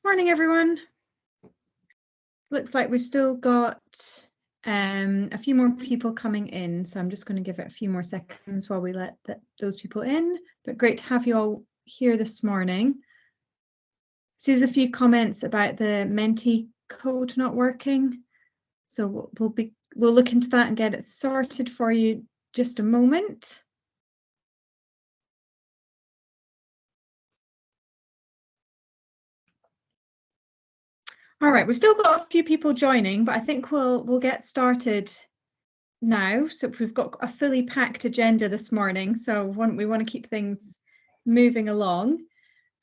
Morning, everyone. Looks like we've still got a few more people coming in, so I'm just going to give it a few more seconds while we let those people in. But great to have you all here this morning. See, there's a few comments about the Mentee code not working, so we'll look into that and get it sorted for you. Just a moment. All right, we've still got a few people joining, but I think we'll get started now. So we've got a fully packed agenda this morning, so we want to keep things moving along.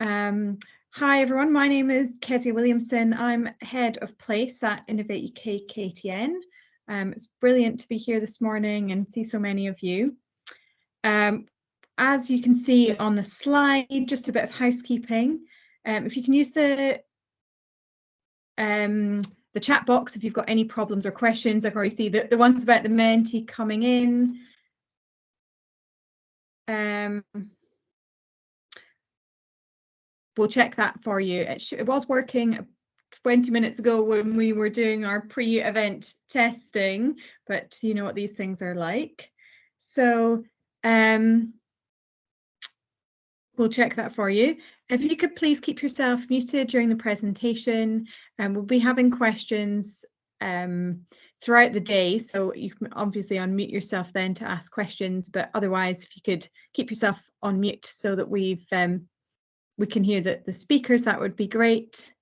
Hi everyone, my name is Kezia Williamson. I'm Head of Place at Innovate UK KTN. It's brilliant to be here this morning and see so many of you. As you can see on the slide, just a bit of housekeeping. If you can use the chat box if you've got any problems or questions. I can already see that the ones about the Mentee coming in. We'll check that for you. It was working 20 minutes ago when we were doing our pre-event testing, but you know what these things are like. So we'll check that for you. If you could please keep yourself muted during the presentation, and we'll be having questions throughout the day, so you can obviously unmute yourself then to ask questions, but otherwise if you could keep yourself on mute so that we can hear the speakers, that would be great.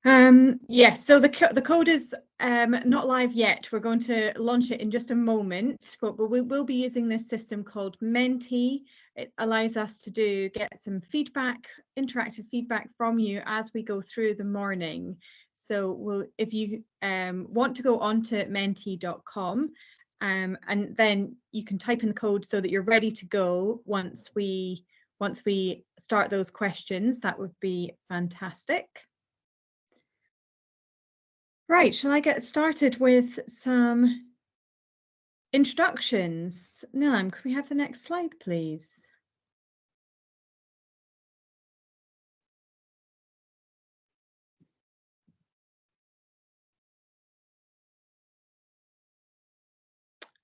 Yes, so the code is not live yet. We're going to launch it in just a moment, but we will be using this system called Mentee. It allows us to get some feedback, interactive feedback from you as we go through the morning. So if you want to go on to mentee.com, and then you can type in the code so that you're ready to go once we start those questions, that would be fantastic. Right, shall I get started with some introductions? Nilam, can we have the next slide, please?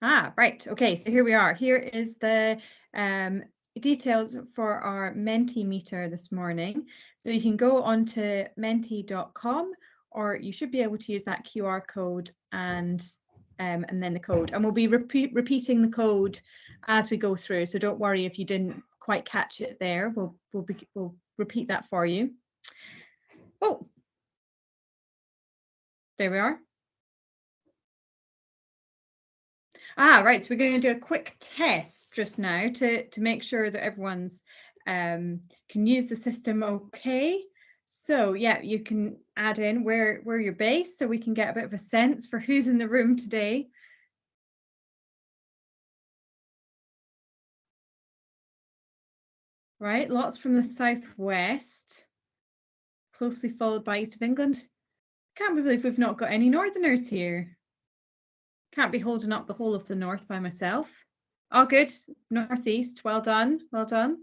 Right, okay, so here we are. Here is the details for our Mentee meter this morning. So you can go on to mentee.com, or you should be able to use that QR code and then the code. And we'll be repeating the code as we go through. So don't worry if you didn't quite catch it there. We'll repeat that for you. Oh, there we are. Right, so we're going to do a quick test just now to make sure that everyone's can use the system okay. So yeah, you can add in where you're based so we can get a bit of a sense for who's in the room today. Right, lots from the southwest, closely followed by east of England. Can't believe we've not got any northerners here. Can't be holding up the whole of the north by myself. Oh, good. Northeast. Well done. Well done.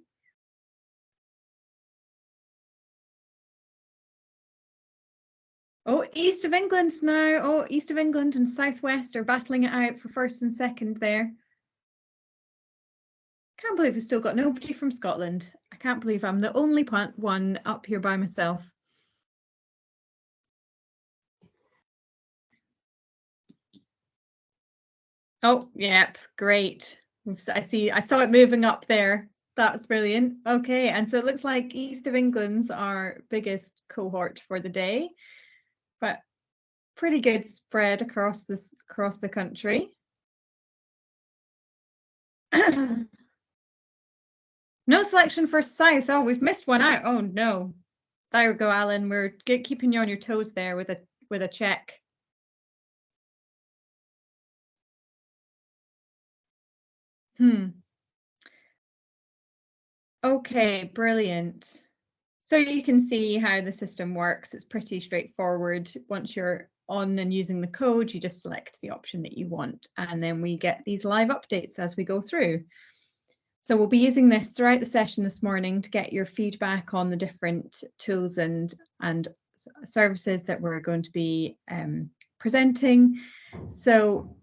Oh, east of England's now. Oh, east of England and southwest are battling it out for first and second there. Can't believe we've still got nobody from Scotland. I can't believe I'm the only one up here by myself. Oh, yep, great. I saw it moving up there. That's brilliant. Okay, and so it looks like east of England's our biggest cohort for the day, but pretty good spread across the country. No selection for South. Oh, we've missed one out. Oh no. There we go, Alan. We're keeping you on your toes there with a check. Okay, brilliant. So you can see how the system works. It's pretty straightforward. Once you're on and using the code, you just select the option that you want, and then we get these live updates as we go through. So we'll be using this throughout the session this morning to get your feedback on the different tools and services that we're going to be presenting. So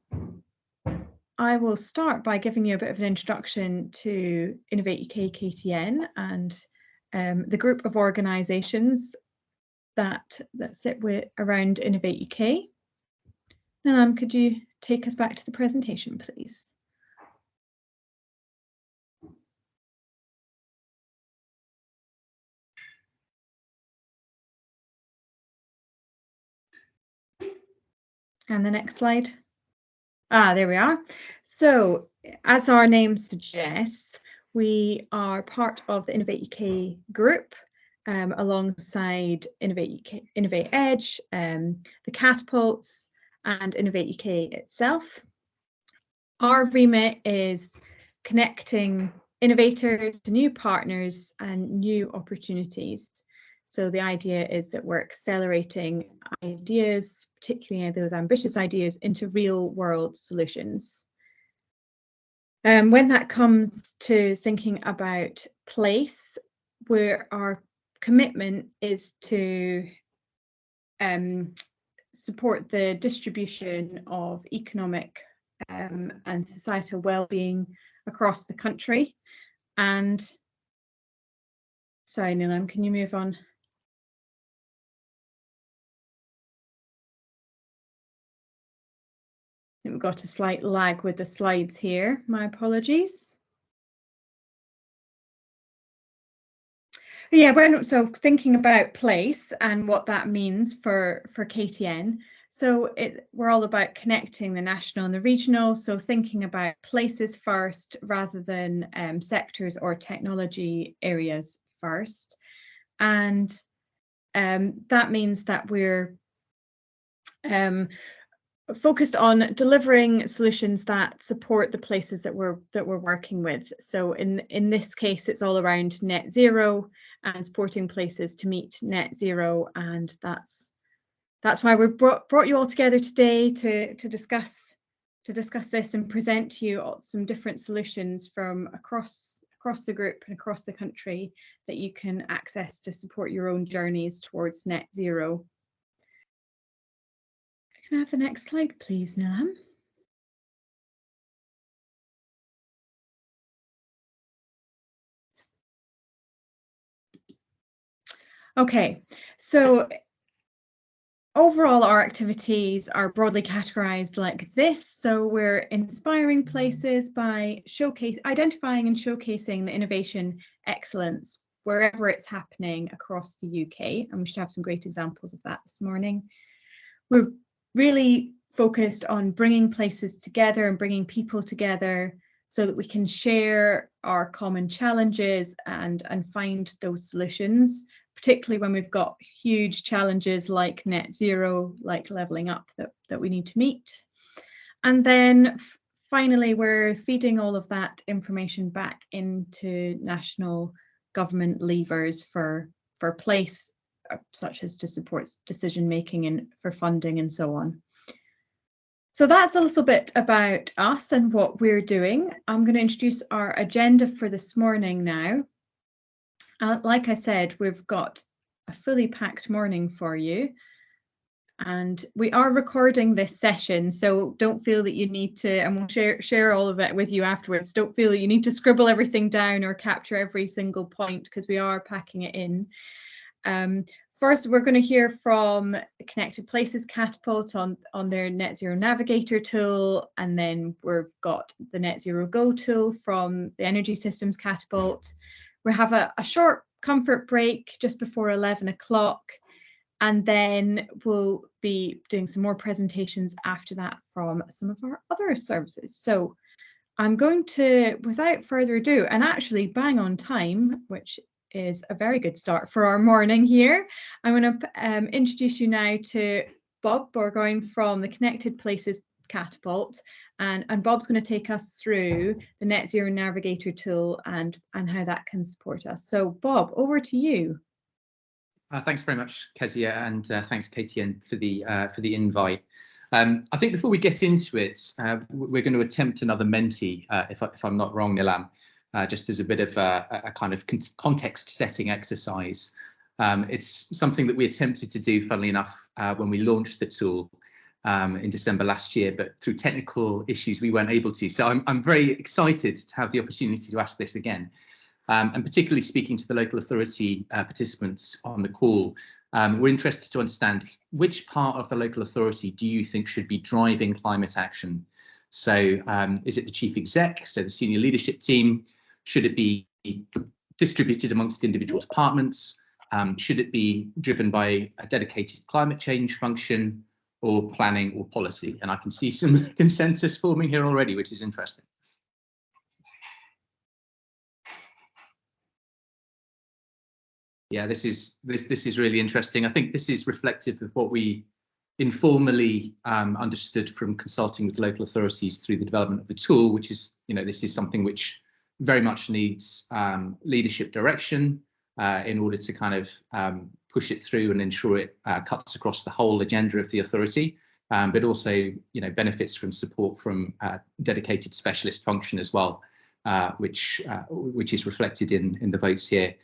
I will start by giving you a bit of an introduction to Innovate UK KTN and the group of organisations that sit around Innovate UK. Now, could you take us back to the presentation, please? And the next slide. There we are. So, as our name suggests, we are part of the Innovate UK group, alongside Innovate Edge, the Catapults, and Innovate UK itself. Our remit is connecting innovators to new partners and new opportunities. So the idea is that we're accelerating ideas, particularly those ambitious ideas, into real world solutions. When that comes to thinking about place, where our commitment is to support the distribution of economic and societal well-being across the country. And sorry, Nilam, can you move on? I think we've got a slight lag with the slides here. My apologies. Yeah, so thinking about place and what that means for KTN. So we're all about connecting the national and the regional. So thinking about places first rather than sectors or technology areas first. And that means that we're focused on delivering solutions that support the places that we're working with. So in this case, it's all around net zero and supporting places to meet net zero, and that's why we brought you all together today to discuss this and present to you some different solutions from across the group and across the country that you can access to support your own journeys towards net zero. Can I have the next slide, please, Nilam? Okay, so overall, our activities are broadly categorized like this. So we're inspiring places by identifying and showcasing the innovation excellence wherever it's happening across the UK. And we should have some great examples of that this morning. We're really focused on bringing places together and bringing people together so that we can share our common challenges and find those solutions, particularly when we've got huge challenges like net zero, like levelling up that we need to meet. And then finally, we're feeding all of that information back into national government levers for place, such as to support decision making and for funding and so on. So that's a little bit about us and what we're doing. I'm going to introduce our agenda for this morning now. Like I said, we've got a fully packed morning for you. And we are recording this session, so don't feel that you need to, and we'll share all of it with you afterwards. Don't feel that you need to scribble everything down or capture every single point, because we are packing it in. First, we're going to hear from the Connected Places Catapult on their Net Zero Navigator tool, and then we've got the Net Zero Go tool from the Energy Systems Catapult. We'll have a short comfort break just before 11 o'clock, and then we'll be doing some more presentations after that from some of our other services. So I'm going to, without further ado, and actually bang on time, which is a very good start for our morning here, I'm going to introduce you now to Bob Burgoyne from the Connected Places Catapult, and Bob's going to take us through the Net Zero Navigator tool and how that can support us. So Bob, over to you. Thanks very much, Kezia, and thanks KTN for the invite. I think before we get into it, we're going to attempt another Mentee, if I'm not wrong, Nilam. just as a bit of a kind of context setting exercise. It's something that we attempted to do, funnily enough, when we launched the tool in December last year, but through technical issues, we weren't able to. So I'm very excited to have the opportunity to ask this again. And particularly speaking to the local authority participants on the call, we're interested to understand which part of the local authority do you think should be driving climate action? So is it the chief exec, so the senior leadership team? Should it be distributed amongst individual departments? Should it be driven by a dedicated climate change function, or planning or policy? And I can see some consensus forming here already, which is interesting. Yeah, this is really interesting. I think this is reflective of what we informally understood from consulting with local authorities through the development of the tool, which is, this is something which very much needs leadership direction in order to kind of push it through and ensure it cuts across the whole agenda of the authority, but also, benefits from support from dedicated specialist function as well, which is reflected in the votes here.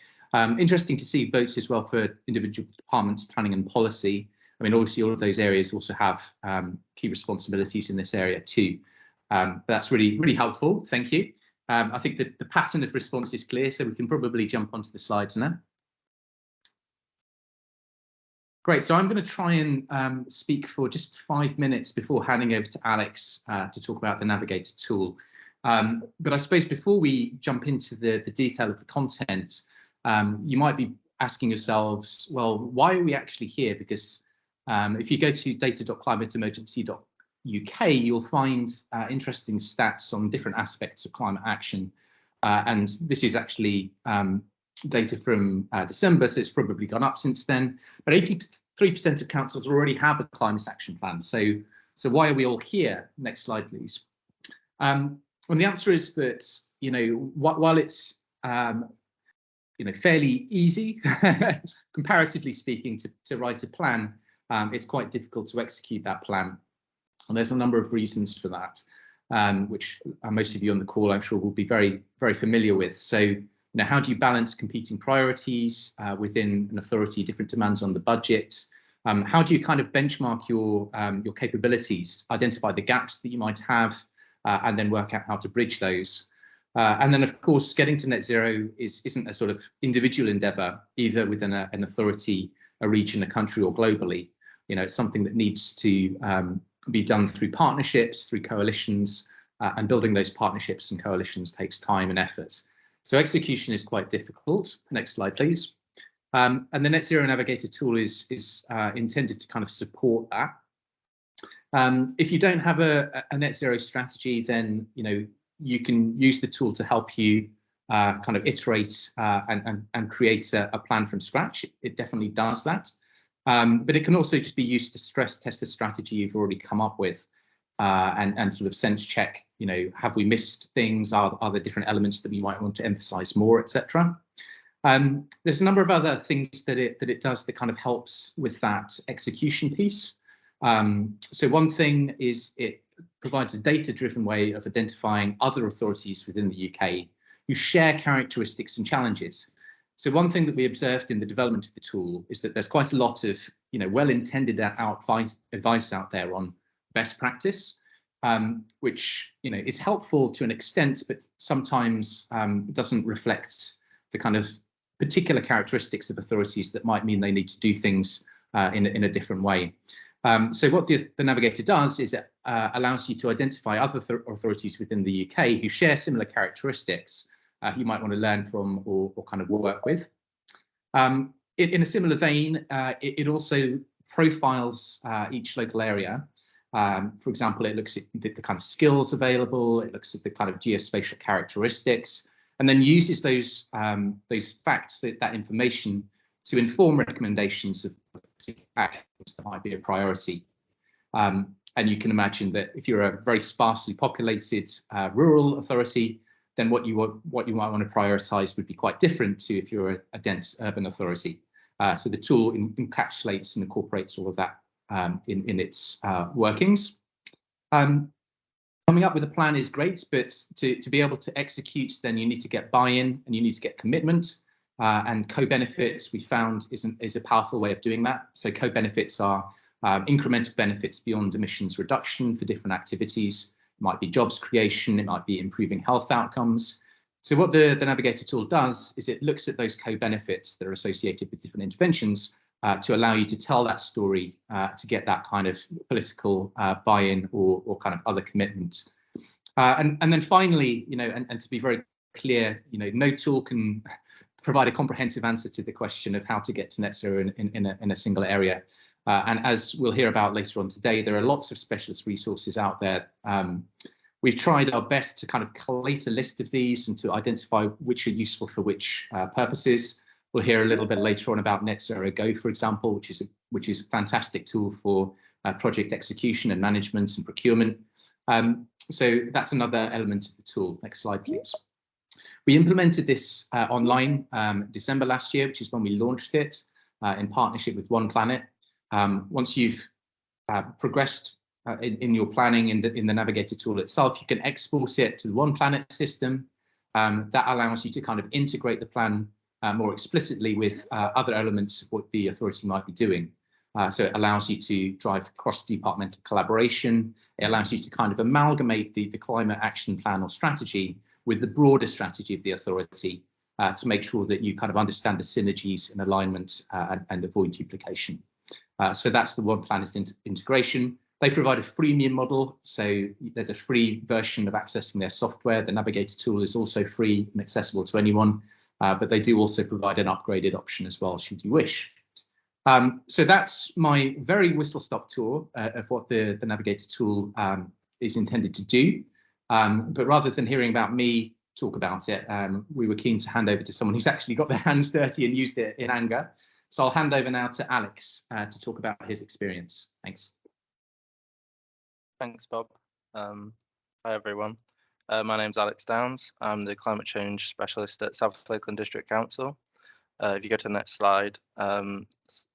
Interesting to see votes as well for individual departments, planning and policy. I mean, obviously, all of those areas also have key responsibilities in this area too. But that's really helpful. Thank you. I think that the pattern of response is clear, so we can probably jump onto the slides now. Great, so I'm going to try and speak for just 5 minutes before handing over to Alex to talk about the Navigator tool. But I suppose before we jump into the detail of the content, you might be asking yourselves, well, why are we actually here? Because if you go to data.climateemergency.uk, you'll find interesting stats on different aspects of climate action. And this is actually data from December, so it's probably gone up since then. But 83% of councils already have a climate action plan. So why are we all here? Next slide, please. And the answer is that, while it's fairly easy, comparatively speaking, to write a plan, it's quite difficult to execute that plan. And there's a number of reasons for that, which most of you on the call, I'm sure, will be very, very familiar with. So, how do you balance competing priorities within an authority, different demands on the budget? How do you kind of benchmark your capabilities, identify the gaps that you might have, and then work out how to bridge those? And then, of course, getting to net zero isn't a sort of individual endeavour, either within an authority, a region, a country, or globally. It's something that needs to be done through partnerships, through coalitions, and building those partnerships and coalitions takes time and effort. So execution is quite difficult. Next slide, please. And the Net Zero Navigator tool is intended to kind of support that. If you don't have a net zero strategy, then you can use the tool to help you kind of iterate and create a plan from scratch. It definitely does that. But it can also just be used to stress test the strategy you've already come up with and sort of sense check, have we missed things? Are there different elements that we might want to emphasize more, etc. There's a number of other things that it does that kind of helps with that execution piece. So one thing is it provides a data-driven way of identifying other authorities within the UK who share characteristics and challenges. So one thing that we observed in the development of the tool is that there's quite a lot of well-intended advice out there on best practice, which is helpful to an extent, but sometimes doesn't reflect the kind of particular characteristics of authorities that might mean they need to do things in a different way. So what the Navigator does is it allows you to identify other authorities within the UK who share similar characteristics you might want to learn from or kind of work with. In a similar vein, it also profiles each local area. For example, it looks at the kind of skills available, it looks at the kind of geospatial characteristics, and then uses those facts, that information, to inform recommendations of actions that might be a priority. And you can imagine that if you're a very sparsely populated rural authority, then what you might want to prioritise would be quite different to if you're a dense urban authority. So the tool encapsulates and incorporates all of that in its workings. Coming up with a plan is great, but to be able to execute, then you need to get buy-in and you need to get commitment. And co-benefits, we found, is a powerful way of doing that. So co-benefits are incremental benefits beyond emissions reduction for different activities. It might be jobs creation, it might be improving health outcomes. So what the Navigator tool does is it looks at those co-benefits that are associated with different interventions to allow you to tell that story, to get that kind of political buy-in or kind of other commitment. And then finally, and to be very clear, no tool can provide a comprehensive answer to the question of how to get to net zero in a single area. And as we'll hear about later on today, there are lots of specialist resources out there. We've tried our best to kind of collate a list of these and to identify which are useful for which purposes. We'll hear a little bit later on about Net Zero Go, for example, which is a fantastic tool for project execution and management and procurement. So that's another element of the tool. Next slide, please. We implemented this online December last year, which is when we launched it in partnership with One Planet. Once you've progressed in your planning in the Navigator tool itself, you can export it to the One Planet system. That allows you to kind of integrate the plan more explicitly with other elements of what the authority might be doing. So it allows you to drive cross-departmental collaboration. It allows you to kind of amalgamate the climate action plan or strategy with the broader strategy of the authority to make sure that you kind of understand the synergies and alignment and avoid duplication. So that's the One Planet integration. They provide a freemium model, so there's a free version of accessing their software. The Navigator tool is also free and accessible to anyone, but they do also provide an upgraded option as well, should you wish. So that's my very whistle-stop tour of what the Navigator tool is intended to do. But rather than hearing about me talk about it, we were keen to hand over to someone who's actually got their hands dirty and used it in anger. So I'll hand over now to Alex to talk about his experience. Thanks. Thanks, Bob. Hi, everyone. My name's Alex Downs. I'm the climate change specialist at South Lakeland District Council. If you go to the next slide.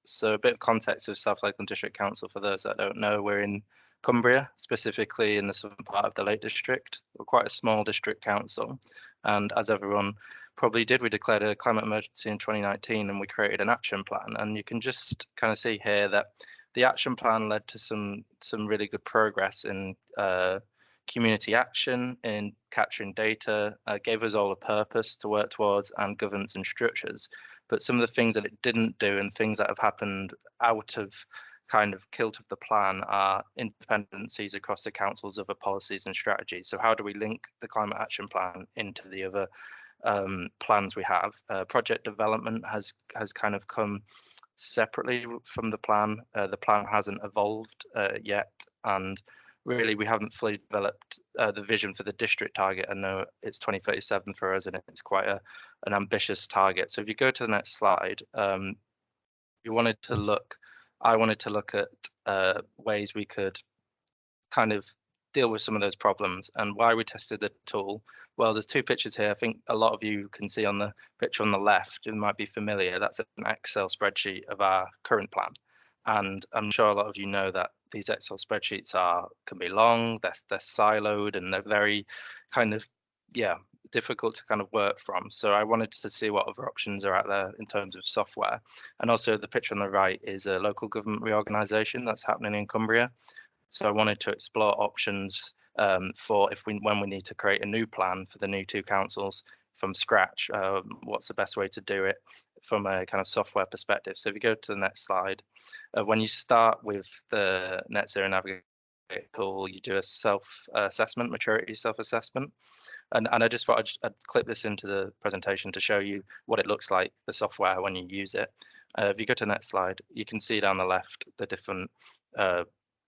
So a bit of context of South Lakeland District Council for those that don't know, we're in Cumbria, specifically in the southern part of the Lake District. We're quite a small district council, and as everyone probably did, we declared a climate emergency in 2019 and we created an action plan. And you can just kind of see here that the action plan led to some really good progress in community action, in capturing data, gave us all a purpose to work towards, and governance and structures. But some of the things that it didn't do and things that have happened out of kind of kilt of the plan are interdependencies across the council's other policies and strategies. So how do we link the climate action plan into the other plans we have? Project development has kind of come separately from the plan. The plan hasn't evolved yet, and really we haven't fully developed the vision for the district target. I know it's 2037 for us, and it's quite an ambitious target. So if you go to the next slide, I wanted to look at ways we could kind of deal with some of those problems. And why we tested the tool, well, there's two pictures here. I think a lot of you can see on the picture on the left, it might be familiar. That's an Excel spreadsheet of our current plan. And I'm sure a lot of you know that these Excel spreadsheets can be long, they're siloed, and they're very kind of, difficult to kind of work from. So I wanted to see what other options are out there in terms of software. And also the picture on the right is a local government reorganisation that's happening in Cumbria. So I wanted to explore options for when we need to create a new plan for the new two councils from scratch. What's the best way to do it from a kind of software perspective? So if you go to the next slide, when you start with the Net Zero Navigator tool, you do a self-assessment, maturity self-assessment. And I just thought I'd clip this into the presentation to show you what it looks like, the software, when you use it. If you go to the next slide, you can see down the left the different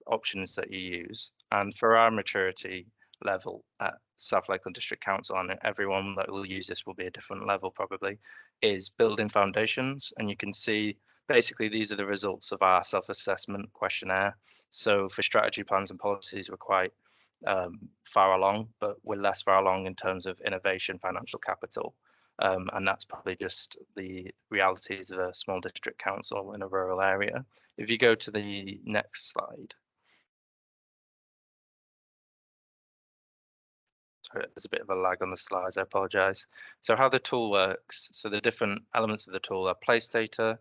options that you use. And for our maturity level at South Lakeland District Council, and everyone that will use this will be a different level probably, is building foundations. And you can see basically these are the results of our self-assessment questionnaire. So for strategy plans and policies, we're quite far along, but we're less far along in terms of innovation, financial capital. And that's probably just the realities of a small district council in a rural area. If you go to the next slide. Sorry, there's a bit of a lag on the slides, I apologize. So how the tool works, so the different elements of the tool are place data.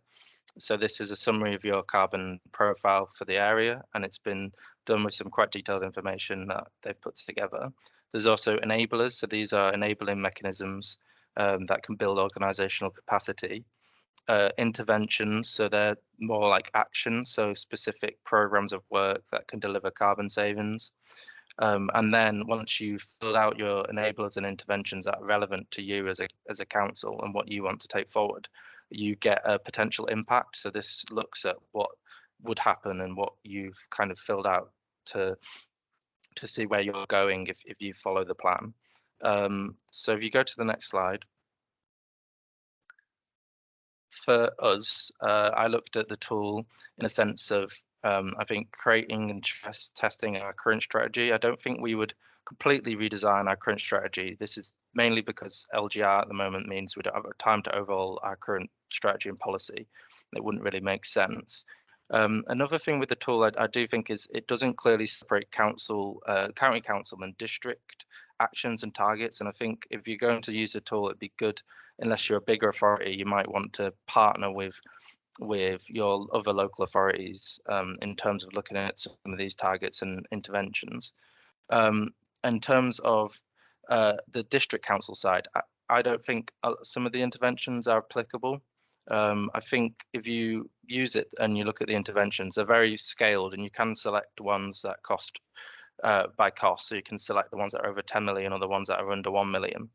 So this is a summary of your carbon profile for the area, and it's been done with some quite detailed information that they've put together. There's also enablers, so these are enabling mechanisms that can build organizational capacity. Interventions, so they're more like actions, so specific programs of work that can deliver carbon savings. And then once you've filled out your enablers and interventions that are relevant to you as a council and what you want to take forward, you get a potential impact. So this looks at what would happen and what you've kind of filled out to see where you're going if you follow the plan. So if you go to the next slide. For us, I looked at the tool in a sense of, I think, creating and testing our current strategy. I don't think we would completely redesign our current strategy. This is mainly because LGR at the moment means we don't have time to overhaul our current strategy and policy. It wouldn't really make sense. Another thing with the tool I do think is it doesn't clearly separate council, county council and district actions and targets. And I think if you're going to use the tool, it'd be good, unless you're a bigger authority, you might want to partner with your other local authorities in terms of looking at some of these targets and interventions. In terms of the district council side, I don't think some of the interventions are applicable. I think if you use it and you look at the interventions, they're very scaled, and you can select ones that cost by cost. So you can select the ones that are over 10 million or the ones that are under 1 million.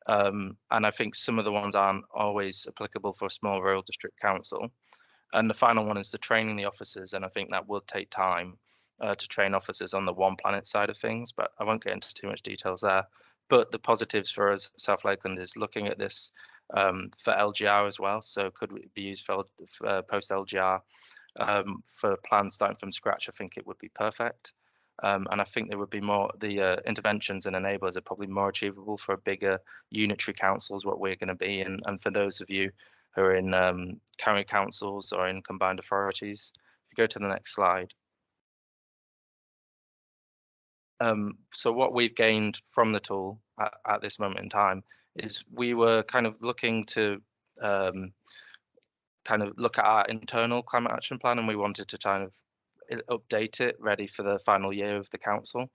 And I think some of the ones aren't always applicable for a small rural district council. And the final one is the training the officers, and I think that will take time to train officers on the One Planet side of things, but I won't get into too much details there. But the positives for us, South Lakeland, is looking at this for LGR as well. So could it be used for post LGR for plans starting from scratch? I think it would be perfect. And I think there would be more, the interventions and enablers are probably more achievable for a bigger unitary council is what we're going to be. And for those of you who are in county councils or in combined authorities, if you go to the next slide. So what we've gained from the tool at this moment in time is we were kind of looking to kind of look at our internal climate action plan, and we wanted to kind of update it ready for the final year of the council.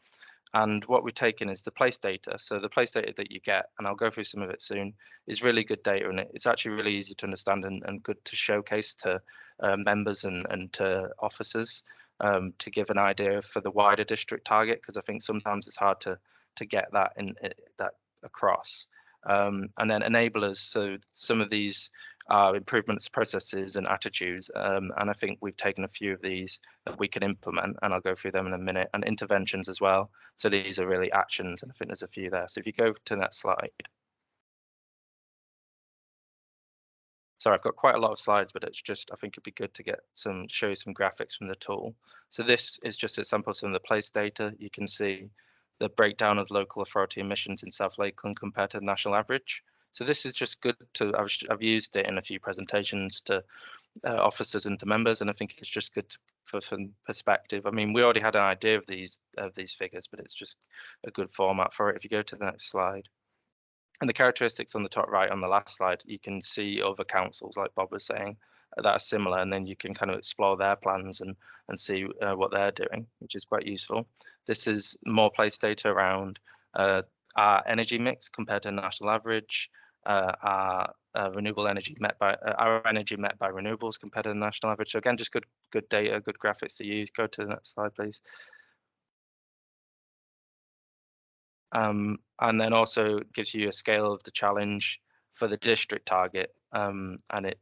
And what we've taken is the place data. So the place data that you get, and I'll go through some of it soon, is really good data, and it's actually really easy to understand and good to showcase to members and to officers to give an idea for the wider district target, because I think sometimes it's hard to get that that across. And then enablers, so some of these are improvements, processes and attitudes, and I think we've taken a few of these that we can implement, and I'll go through them in a minute, and interventions as well. So these are really actions, and I think there's a few there. So if you go to that slide. Sorry, I've got quite a lot of slides, but it's just, I think it'd be good to get show you some graphics from the tool. So this is just a sample of some of the place data. You can see the breakdown of local authority emissions in South Lakeland compared to the national average. So this is just good to, I've used it in a few presentations to officers and to members, and I think it's just good for perspective. I mean, we already had an idea of these figures, but it's just a good format for it. If you go to the next slide. And the characteristics on the top right on the last slide, you can see other councils, like Bob was saying, that are similar, and then you can kind of explore their plans and see what they're doing, which is quite useful. This is more place data around our energy mix compared to the national average, our renewable energy met by our energy met by renewables compared to the national average. So again, just good data, good graphics to use. Go to the next slide, please. And then also gives you a scale of the challenge for the district target, and it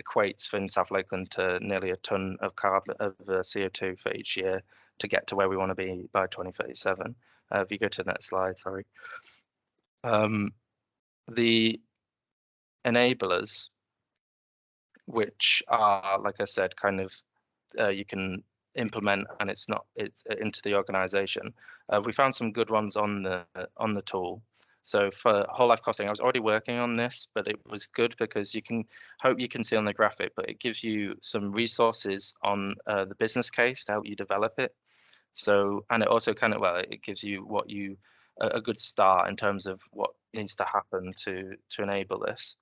equates in South Lakeland to nearly a ton of carbon of CO2 for each year to get to where we want to be by 2037. If you go to the next slide, sorry. The enablers, which are, like I said, kind of you can implement, and it's into the organization. We found some good ones on the tool. So for whole life costing, I was already working on this, but it was good because you can see on the graphic, but it gives you some resources on the business case to help you develop it. So, and it also kind of, well, it gives you what you a good start in terms of what needs to happen to enable this.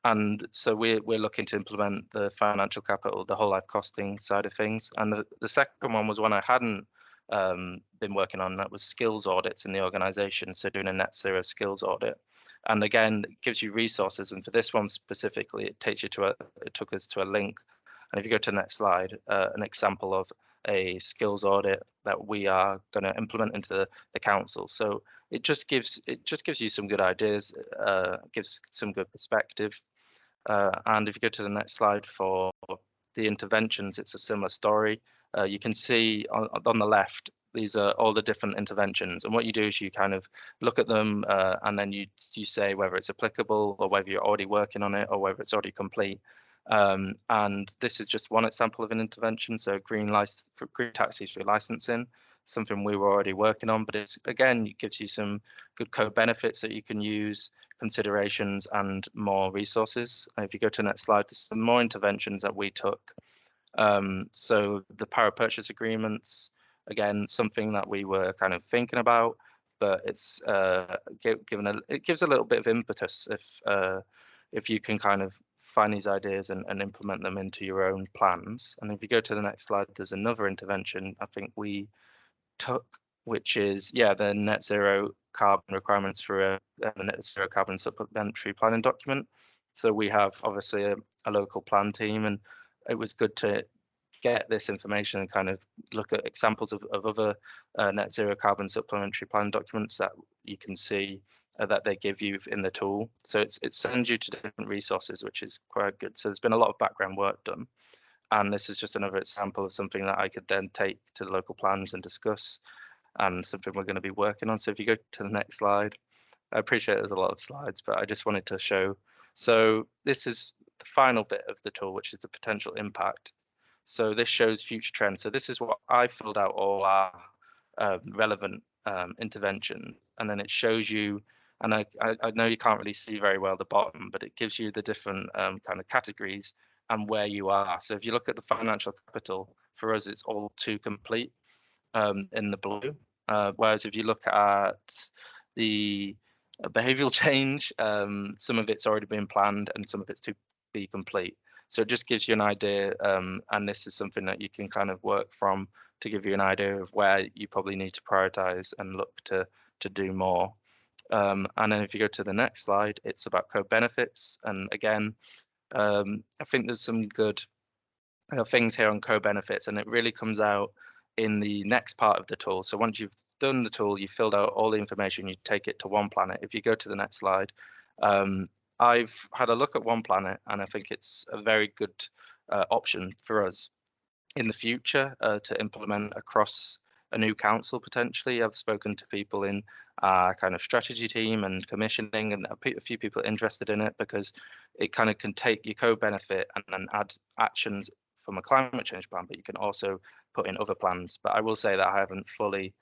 And so we're looking to implement the financial capital, the whole life costing side of things. And the second one was one I hadn't been working on, that was skills audits in the organization. So doing a net zero skills audit. And again, it gives you resources. And for this one specifically, it took us to a link. And if you go to the next slide, an example of a skills audit that we are going to implement into the council. So it just gives you some good ideas, gives some good perspective. And if you go to the next slide for the interventions, it's a similar story. You can see on the left, these are all the different interventions. And what you do is you kind of look at them and then you say whether it's applicable or whether you're already working on it or whether it's already complete. And this is just one example of an intervention. So green taxis for licensing, something we were already working on, but it's, again, it gives you some good co-benefits that you can use, considerations and more resources. And if you go to the next slide, there's some more interventions that we took. So the power purchase agreements, again, something that we were kind of thinking about, but it's it gives a little bit of impetus if you can kind of find these ideas and implement them into your own plans. And if you go to the next slide, there's another intervention I think we took, which is, yeah, the net zero carbon requirements for a net zero carbon supplementary planning document. So we have obviously a local plan team, and it was good to get this information and kind of look at examples of other net zero carbon supplementary planning documents that you can see that they give you in the tool. So it sends you to different resources, which is quite good. So there's been a lot of background work done. And this is just another example of something that I could then take to the local plans and discuss, and something we're going to be working on. So if you go to the next slide, I appreciate there's a lot of slides, but I just wanted to show. So this is the final bit of the tool, which is the potential impact. So this shows future trends. So this is what I filled out all our relevant intervention, and then it shows you, and I know you can't really see very well the bottom, but it gives you the different kind of categories and where you are. So if you look at the financial capital, for us, it's all too complete in the blue. Whereas if you look at the behavioral change, some of it's already been planned and some of it's to be complete. So it just gives you an idea, and this is something that you can kind of work from to give you an idea of where you probably need to prioritize and look to do more. And then if you go to the next slide, it's about co-benefits. And again, I think there's some good things here on co-benefits, and it really comes out in the next part of the tool. So once you've done the tool, you've filled out all the information, you take it to One Planet. If you go to the next slide, I've had a look at One Planet, and I think it's a very good option for us in the future to implement across a new council potentially. I've spoken to people in our kind of strategy team and commissioning, and a few people interested in it, because it kind of can take your co-benefit and then add actions from a climate change plan, but you can also put in other plans. But I will say that I haven't fully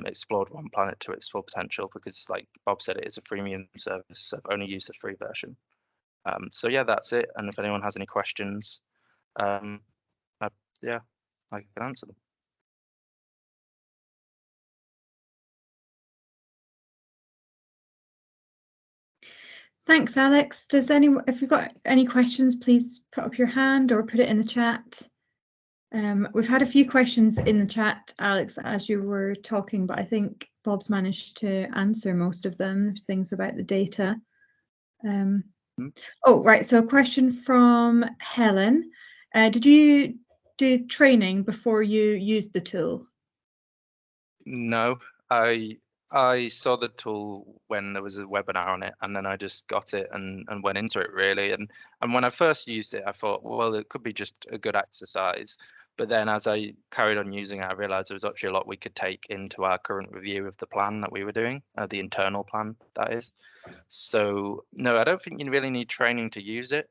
explored One Planet to its full potential, because like Bob said, it is a freemium service, so I've only used the free version. So yeah, that's it. And if anyone has any questions, yeah, I can answer them. Thanks, Alex. Does anyone, if you've got any questions, please put up your hand or put it in the chat. We've had a few questions in the chat, Alex, as you were talking, but I think Bob's managed to answer most of them. There's things about the data. Oh, right. So a question from Helen. Did you do training before you used the tool? No, I saw the tool when there was a webinar on it, and then I just got it and went into it really. And when I first used it, I thought, well, it could be just a good exercise. But then as I carried on using it, I realized there was actually a lot we could take into our current review of the plan that we were doing, the internal plan, that is. So no, I don't think you really need training to use it,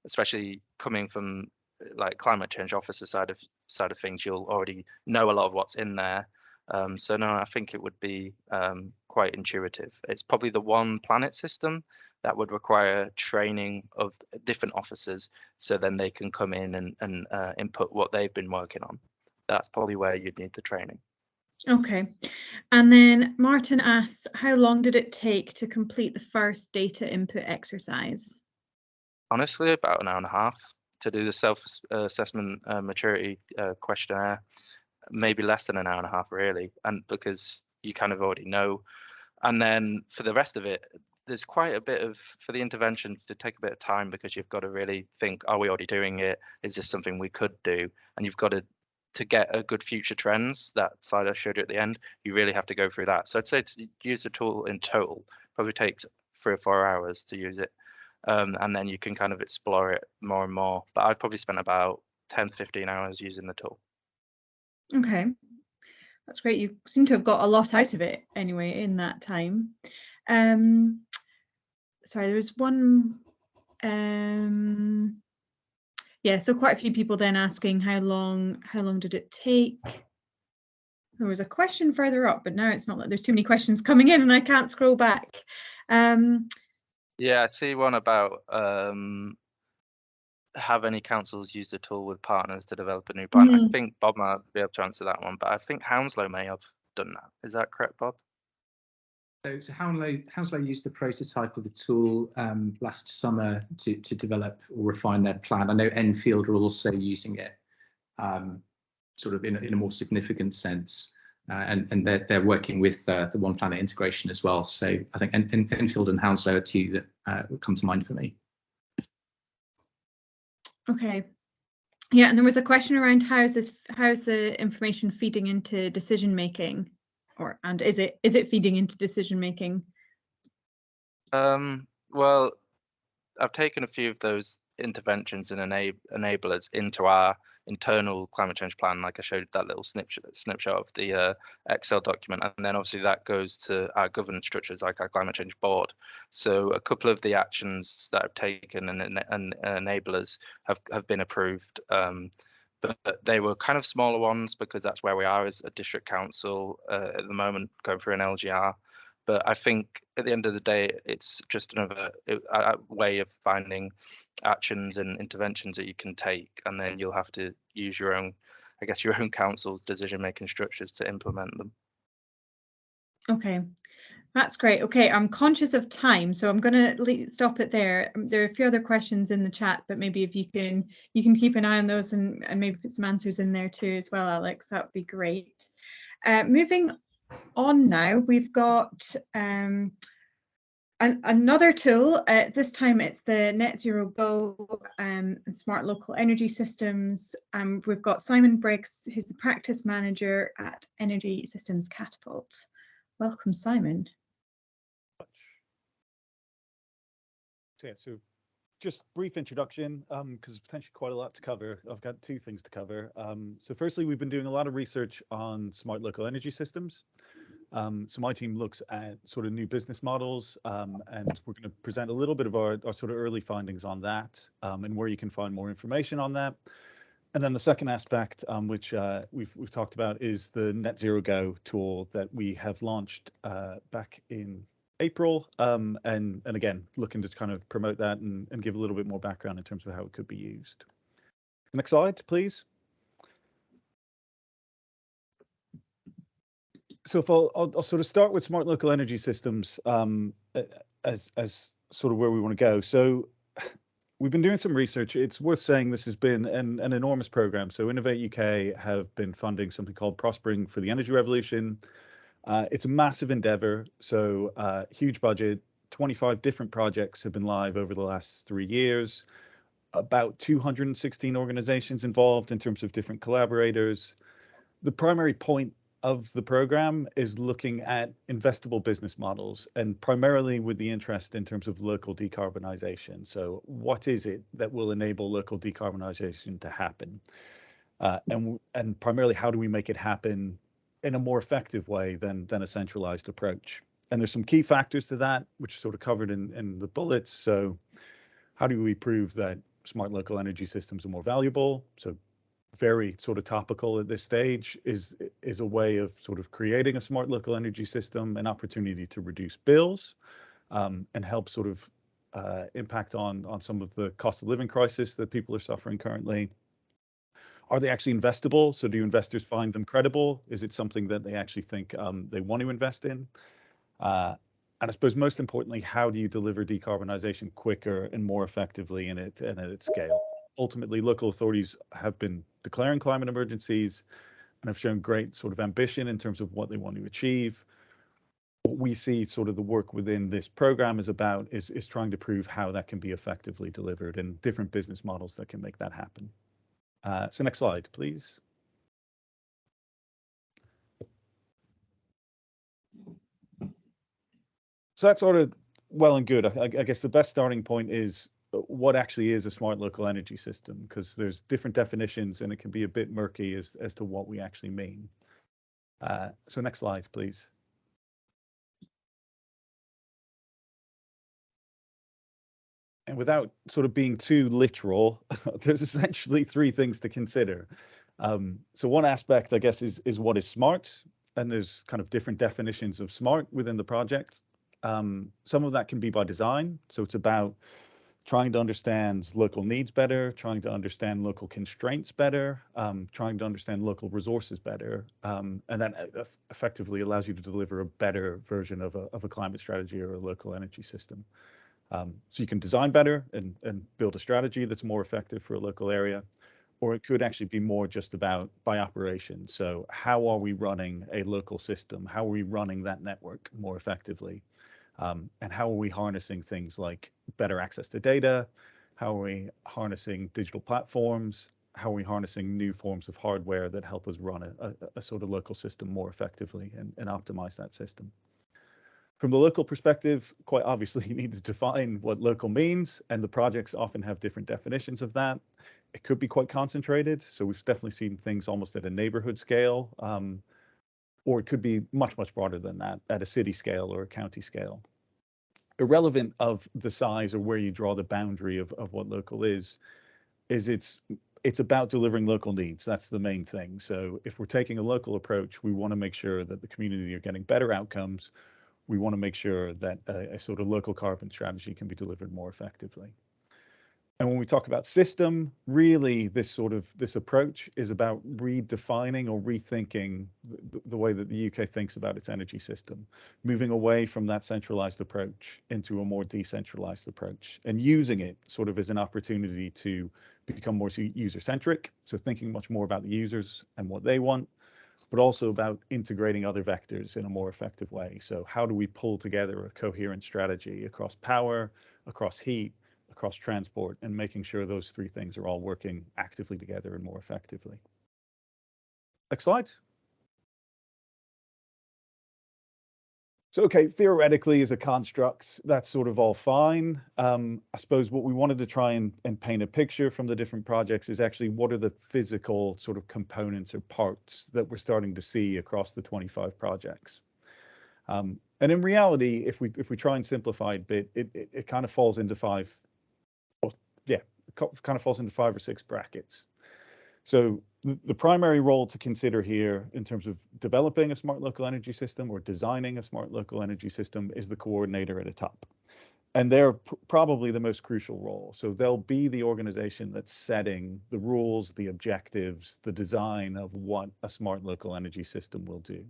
especially coming from like climate change officer side of things. You'll already know a lot of what's in there. So no, I think it would be quite intuitive. It's probably the One Planet system that would require training of different officers, so then they can come in and input what they've been working on. That's probably where you'd need the training. Okay. And then Martin asks, how long did it take to complete the first data input exercise? Honestly, about an hour and a half to do the self-assessment maturity questionnaire. Maybe less than an hour and a half, really, and because you kind of already know. And then for the rest of it, there's quite a bit of, for the interventions to take a bit of time, because you've got to really think, are we already doing it? Is this something we could do? And you've got to get a good future trends, that slide I showed you at the end, you really have to go through that. So I'd say to use the tool in total probably takes 3 or 4 hours to use it. And then you can kind of explore it more and more. But I've probably spent about 10 to 15 hours using the tool. Okay, that's great. You seem to have got a lot out of it anyway in that time. Sorry, there was one. Yeah, so quite a few people then asking how long did it take? There was a question further up, but now it's not like there's too many questions coming in and I can't scroll back. Yeah, I see one about have any councils used the tool with partners to develop a new plan? I think Bob might be able to answer that one, but I think Hounslow may have done that. Is that correct, Bob? So Hounslow used the prototype of the tool last summer to develop or refine their plan. I know Enfield are also using it sort of in a more significant sense. And they're working with the One Planet integration as well. So I think Enfield and Hounslow are two that come to mind for me. Okay. Yeah, and there was a question around how's the information feeding into decision making, and is it feeding into decision making? Well, I've taken a few of those interventions and enablers into our internal climate change plan, like I showed that little snapshot of the Excel document, and then obviously that goes to our governance structures, like our climate change board. So a couple of the actions that I've taken and enablers have been approved, but they were kind of smaller ones because that's where we are as a district council at the moment, going through an LGR. But I think at the end of the day, it's just another way of finding actions and interventions that you can take, and then you'll have to use your own, I guess, your own council's decision-making structures to implement them. Okay, that's great. Okay, I'm conscious of time, so I'm going to stop it there. There are a few other questions in the chat, but maybe if you can keep an eye on those and maybe put some answers in there too as well, Alex, that would be great. Moving on now, we've got another tool. This time it's the Net Zero Go and Smart Local Energy Systems. We've got Simon Briggs, who's the practice manager at Energy Systems Catapult. Welcome, Simon. So just brief introduction, because there's potentially quite a lot to cover. I've got 2 things to cover. So firstly, we've been doing a lot of research on smart local energy systems. So my team looks at sort of new business models, and we're going to present a little bit of our sort of early findings on that, and where you can find more information on that. And then the second aspect, which we've talked about, is the Net Zero Go tool that we have launched back in April, and again, looking to kind of promote that and give a little bit more background in terms of how it could be used. Next slide, please. So if I'll sort of start with smart local energy systems as sort of where we want to go. So we've been doing some research. It's worth saying this has been an enormous program. So Innovate UK have been funding something called Prospering for the Energy Revolution. It's a massive endeavor. So huge budget, 25 different projects have been live over the last 3 years, about 216 organizations involved in terms of different collaborators. The primary point of the program is looking at investable business models, and primarily with the interest in terms of local decarbonisation. So what is it that will enable local decarbonisation to happen? And primarily, how do we make it happen in a more effective way than a centralized approach? And there's some key factors to that, which are sort of covered in the bullets. So how do we prove that smart local energy systems are more valuable? So very sort of topical at this stage is a way of sort of creating a smart local energy system, an opportunity to reduce bills, and help sort of impact on some of the cost of living crisis that people are suffering currently. Are they actually investable? So do investors find them credible? Is it something that they actually think they want to invest in? And I suppose most importantly, how do you deliver decarbonisation quicker and more effectively and at its scale? Ultimately, local authorities have been declaring climate emergencies and have shown great sort of ambition in terms of what they want to achieve. What we see sort of the work within this program is about is trying to prove how that can be effectively delivered and different business models that can make that happen. So next slide, please. So that's sort of well and good. I guess the best starting point is what actually is a smart local energy system, because there's different definitions and it can be a bit murky as to what we actually mean. So next slide, please. And without sort of being too literal, there's essentially three things to consider. So one aspect, I guess, is what is smart, and there's kind of different definitions of smart within the project. Some of that can be by design, so it's about trying to understand local needs better, trying to understand local constraints better, trying to understand local resources better, and that effectively allows you to deliver a better version of a climate strategy or a local energy system. So you can design better and build a strategy that's more effective for a local area, or it could actually be more just about by operation. So how are we running a local system? How are we running that network more effectively? And how are we harnessing things like better access to data? How are we harnessing digital platforms? How are we harnessing new forms of hardware that help us run a sort of local system more effectively and optimize that system? From the local perspective, quite obviously, you need to define what local means, and the projects often have different definitions of that. It could be quite concentrated, so we've definitely seen things almost at a neighborhood scale, or it could be much, much broader than that at a city scale or a county scale. Irrelevant of the size or where you draw the boundary of what local is it's about delivering local needs. That's the main thing. So if we're taking a local approach, we want to make sure that the community are getting better outcomes. We want to make sure that a sort of local carbon strategy can be delivered more effectively. And when we talk about system, really this approach is about redefining or rethinking the way that the UK thinks about its energy system, moving away from that centralized approach into a more decentralized approach, and using it sort of as an opportunity to become more user-centric. So thinking much more about the users and what they want, but also about integrating other vectors in a more effective way. So how do we pull together a coherent strategy across power, across heat, across transport, and making sure those three things are all working actively together and more effectively. Next slide. So, okay, theoretically as a construct, that's sort of all fine. I suppose what we wanted to try and paint a picture from the different projects is actually what are the physical sort of components or parts that we're starting to see across the 25 projects. And in reality, if we try and simplify it a bit, it kind of falls into five or six brackets. So the primary role to consider here in terms of developing a smart local energy system or designing a smart local energy system is the coordinator at the top. And they're probably the most crucial role. So they'll be the organization that's setting the rules, the objectives, the design of what a smart local energy system will do.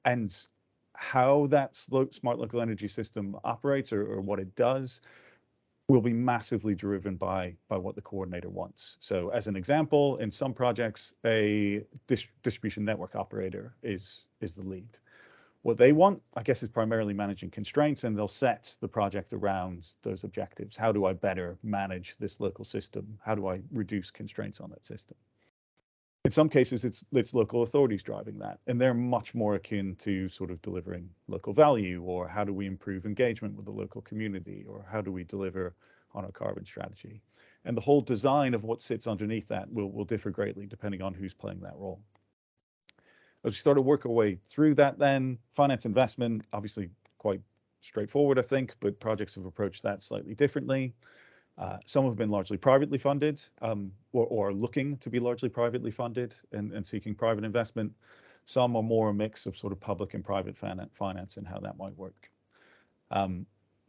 And how that smart local energy system operates or what it does will be massively driven by what the coordinator wants. So as an example, in some projects, a distribution network operator is the lead. What they want, I guess, is primarily managing constraints, and they'll set the project around those objectives. How do I better manage this local system? How do I reduce constraints on that system? In some cases, it's local authorities driving that, and they're much more akin to sort of delivering local value, or how do we improve engagement with the local community, or how do we deliver on our carbon strategy? And the whole design of what sits underneath that will differ greatly depending on who's playing that role. As we start to work our way through that, then finance investment, obviously quite straightforward, I think, but projects have approached that slightly differently. Some have been largely privately funded or looking to be largely privately funded and seeking private investment. Some are more a mix of sort of public and private finance and how that might work.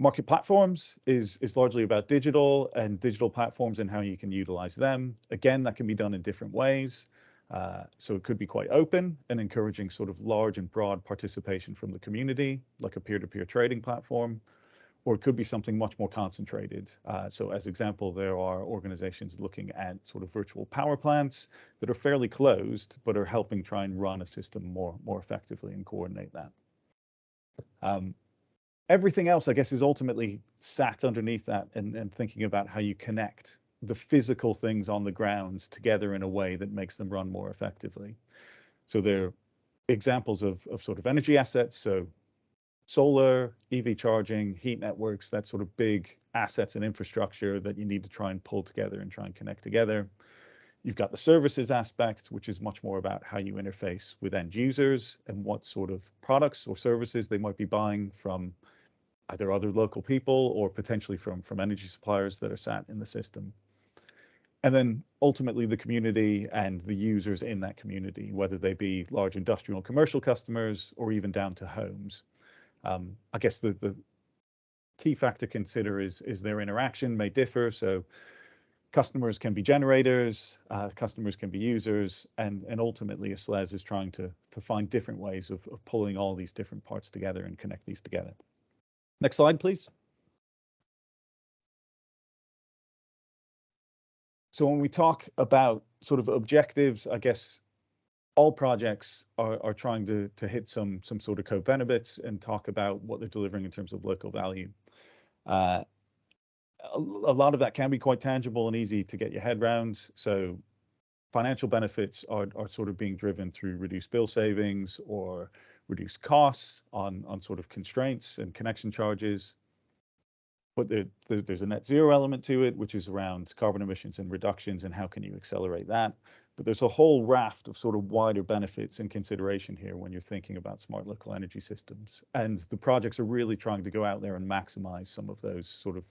Market platforms is largely about digital platforms and how you can utilize them. Again, that can be done in different ways. So it could be quite open and encouraging sort of large and broad participation from the community, like a peer-to-peer trading platform, or it could be something much more concentrated. So as example, there are organizations looking at sort of virtual power plants that are fairly closed, but are helping try and run a system more effectively and coordinate that. Everything else, I guess, is ultimately sat underneath that and thinking about how you connect the physical things on the ground together in a way that makes them run more effectively. So there are examples of sort of energy assets. So solar, EV charging, heat networks, that sort of big assets and infrastructure that you need to try and pull together and try and connect together. You've got the services aspect, which is much more about how you interface with end users and what sort of products or services they might be buying from either other local people or potentially from energy suppliers that are sat in the system. And then ultimately the community and the users in that community, whether they be large industrial and commercial customers or even down to homes. I guess the key factor to consider is their interaction may differ. So customers can be generators, customers can be users, and ultimately a SLES is trying to find different ways of pulling all these different parts together and connect these together. Next slide, please. So when we talk about sort of objectives, I guess all projects are trying to hit some sort of co-benefits and talk about what they're delivering in terms of local value. A lot of that can be quite tangible and easy to get your head around. So financial benefits are sort of being driven through reduced bill savings or reduced costs on sort of constraints and connection charges. But there's a net zero element to it, which is around carbon emissions and reductions and how can you accelerate that. But there's a whole raft of sort of wider benefits and consideration here when you're thinking about smart local energy systems. And the projects are really trying to go out there and maximize some of those sort of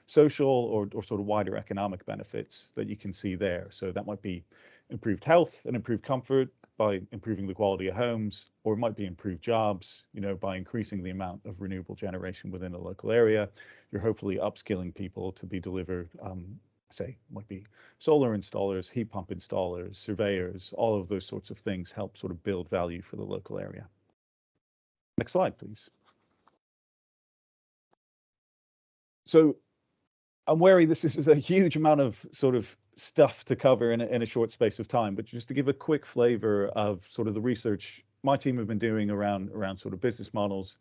social or sort of wider economic benefits that you can see there. So that might be improved health and improved comfort by improving the quality of homes, or it might be improved jobs, you know, by increasing the amount of renewable generation within a local area. You're hopefully upskilling people to be delivered, say, might be solar installers, heat pump installers, surveyors, all of those sorts of things help sort of build value for the local area. Next slide, please. So I'm wary this is a huge amount of sort of stuff to cover in a short space of time, but just to give a quick flavor of sort of the research my team have been doing around sort of business models,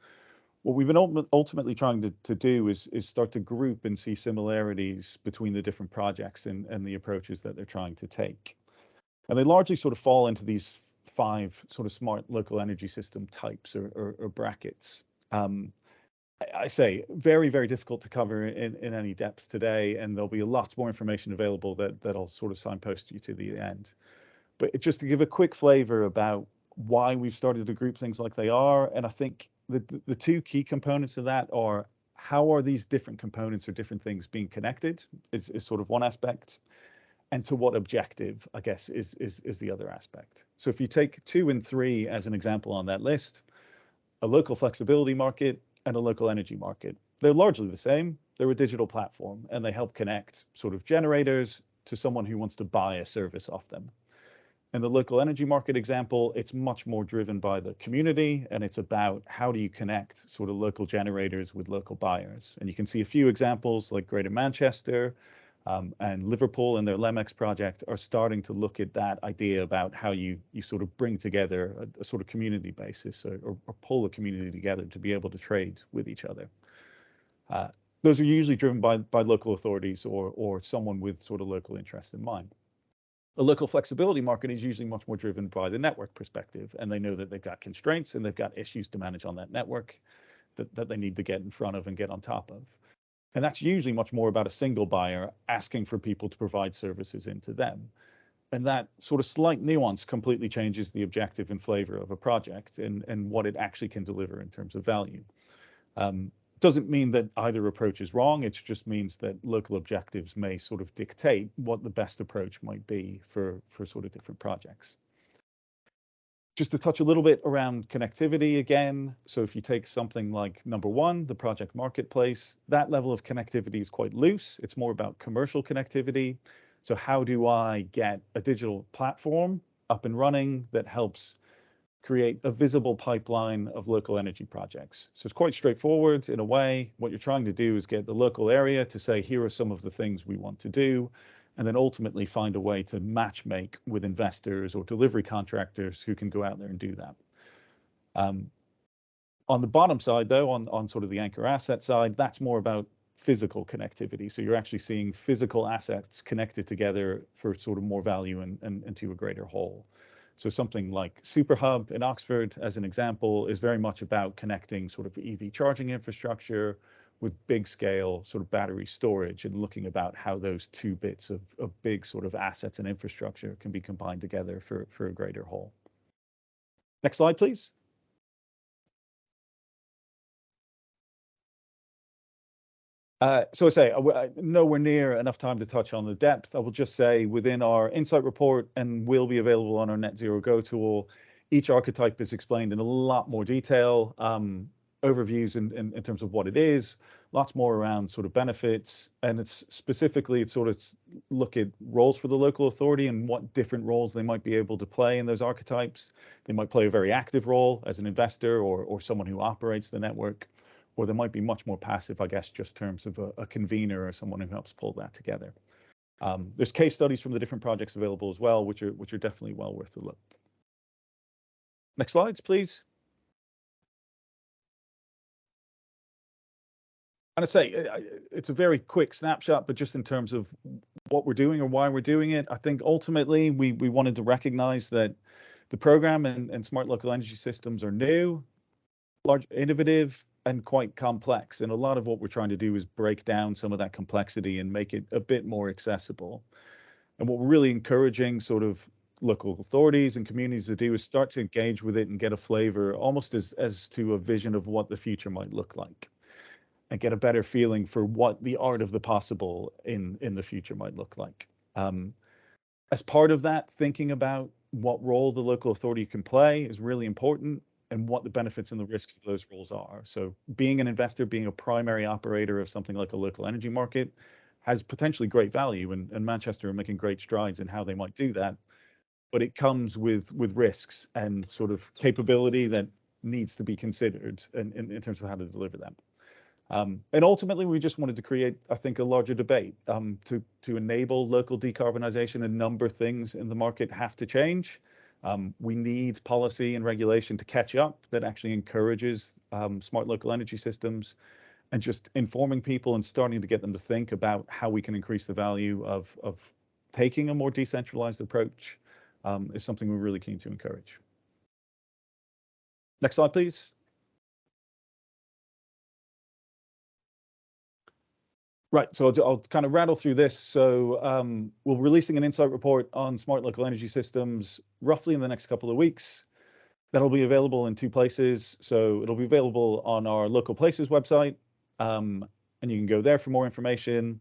what we've been ultimately trying to do is start to group and see similarities between the different projects and the approaches that they're trying to take. And they largely sort of fall into these 5 sort of smart local energy system types or brackets. I say very, very difficult to cover in any depth today, and there'll be lots more information available that I'll sort of signpost you to the end. But just to give a quick flavor about why we've started to group things like they are, and I think the 2 key components of that are how are these different components or different things being connected is sort of one aspect, and to what objective, I guess, is the other aspect. So if you take 2 and 3 as an example on that list, a local flexibility market and a local energy market. They're largely the same. They're a digital platform and they help connect sort of generators to someone who wants to buy a service off them. In the local energy market example, it's much more driven by the community and it's about how do you connect sort of local generators with local buyers. And you can see a few examples like Greater Manchester and Liverpool and their LEMEX project are starting to look at that idea about how you sort of bring together a sort of community basis or pull a community together to be able to trade with each other. Those are usually driven by local authorities or someone with sort of local interest in mind. A local flexibility market is usually much more driven by the network perspective, and they know that they've got constraints and they've got issues to manage on that network that they need to get in front of and get on top of. And that's usually much more about a single buyer asking for people to provide services into them. And that sort of slight nuance completely changes the objective and flavor of a project and what it actually can deliver in terms of value. Doesn't mean that either approach is wrong. It just means that local objectives may sort of dictate what the best approach might be for sort of different projects. Just to touch a little bit around connectivity again. So if you take something like number one, the project marketplace, that level of connectivity is quite loose. It's more about commercial connectivity. So how do I get a digital platform up and running that helps create a visible pipeline of local energy projects? So it's quite straightforward in a way. What you're trying to do is get the local area to say, here are some of the things we want to do, and then ultimately find a way to match make with investors or delivery contractors who can go out there and do that. On the bottom side, though, on sort of the anchor asset side, that's more about physical connectivity. So you're actually seeing physical assets connected together for sort of more value and to a greater whole. So something like Superhub in Oxford, as an example, is very much about connecting sort of EV charging infrastructure with big scale sort of battery storage and looking about how those two bits of big sort of assets and infrastructure can be combined together for a greater whole. Next slide, please. So I say, nowhere near enough time to touch on the depth. I will just say within our insight report, and will be available on our Net Zero Go tool, each archetype is explained in a lot more detail, overviews in terms of what it is, lots more around sort of benefits, and it's specifically sort of look at roles for the local authority and what different roles they might be able to play in those archetypes. They might play a very active role as an investor or someone who operates the network, or they might be much more passive, I guess, just in terms of a convener or someone who helps pull that together. There's case studies from the different projects available as well, which are definitely well worth a look. Next slides, please. And I say it's a very quick snapshot, but just in terms of what we're doing or why we're doing it, I think ultimately we wanted to recognize that the program and smart local energy systems are new, large, innovative, and quite complex. And a lot of what we're trying to do is break down some of that complexity and make it a bit more accessible. And what we're really encouraging sort of local authorities and communities to do is start to engage with it and get a flavor almost as to a vision of what the future might look like, and get a better feeling for what the art of the possible in the future might look like. As part of that, thinking about what role the local authority can play is really important, and what the benefits and the risks of those roles are. So being an investor, being a primary operator of something like a local energy market has potentially great value, and Manchester are making great strides in how they might do that. But it comes with risks and sort of capability that needs to be considered in terms of how to deliver them. And ultimately, we just wanted to create, I think, a larger debate to enable local decarbonisation. A number of things in the market have to change. We need policy and regulation to catch up that actually encourages smart local energy systems, and just informing people and starting to get them to think about how we can increase the value of taking a more decentralized approach is something we're really keen to encourage. Next slide, please. Right, so I'll kind of rattle through this. So we're releasing an insight report on smart local energy systems roughly in the next couple of weeks. That'll be available in two places. So it'll be available on our local places website, and you can go there for more information.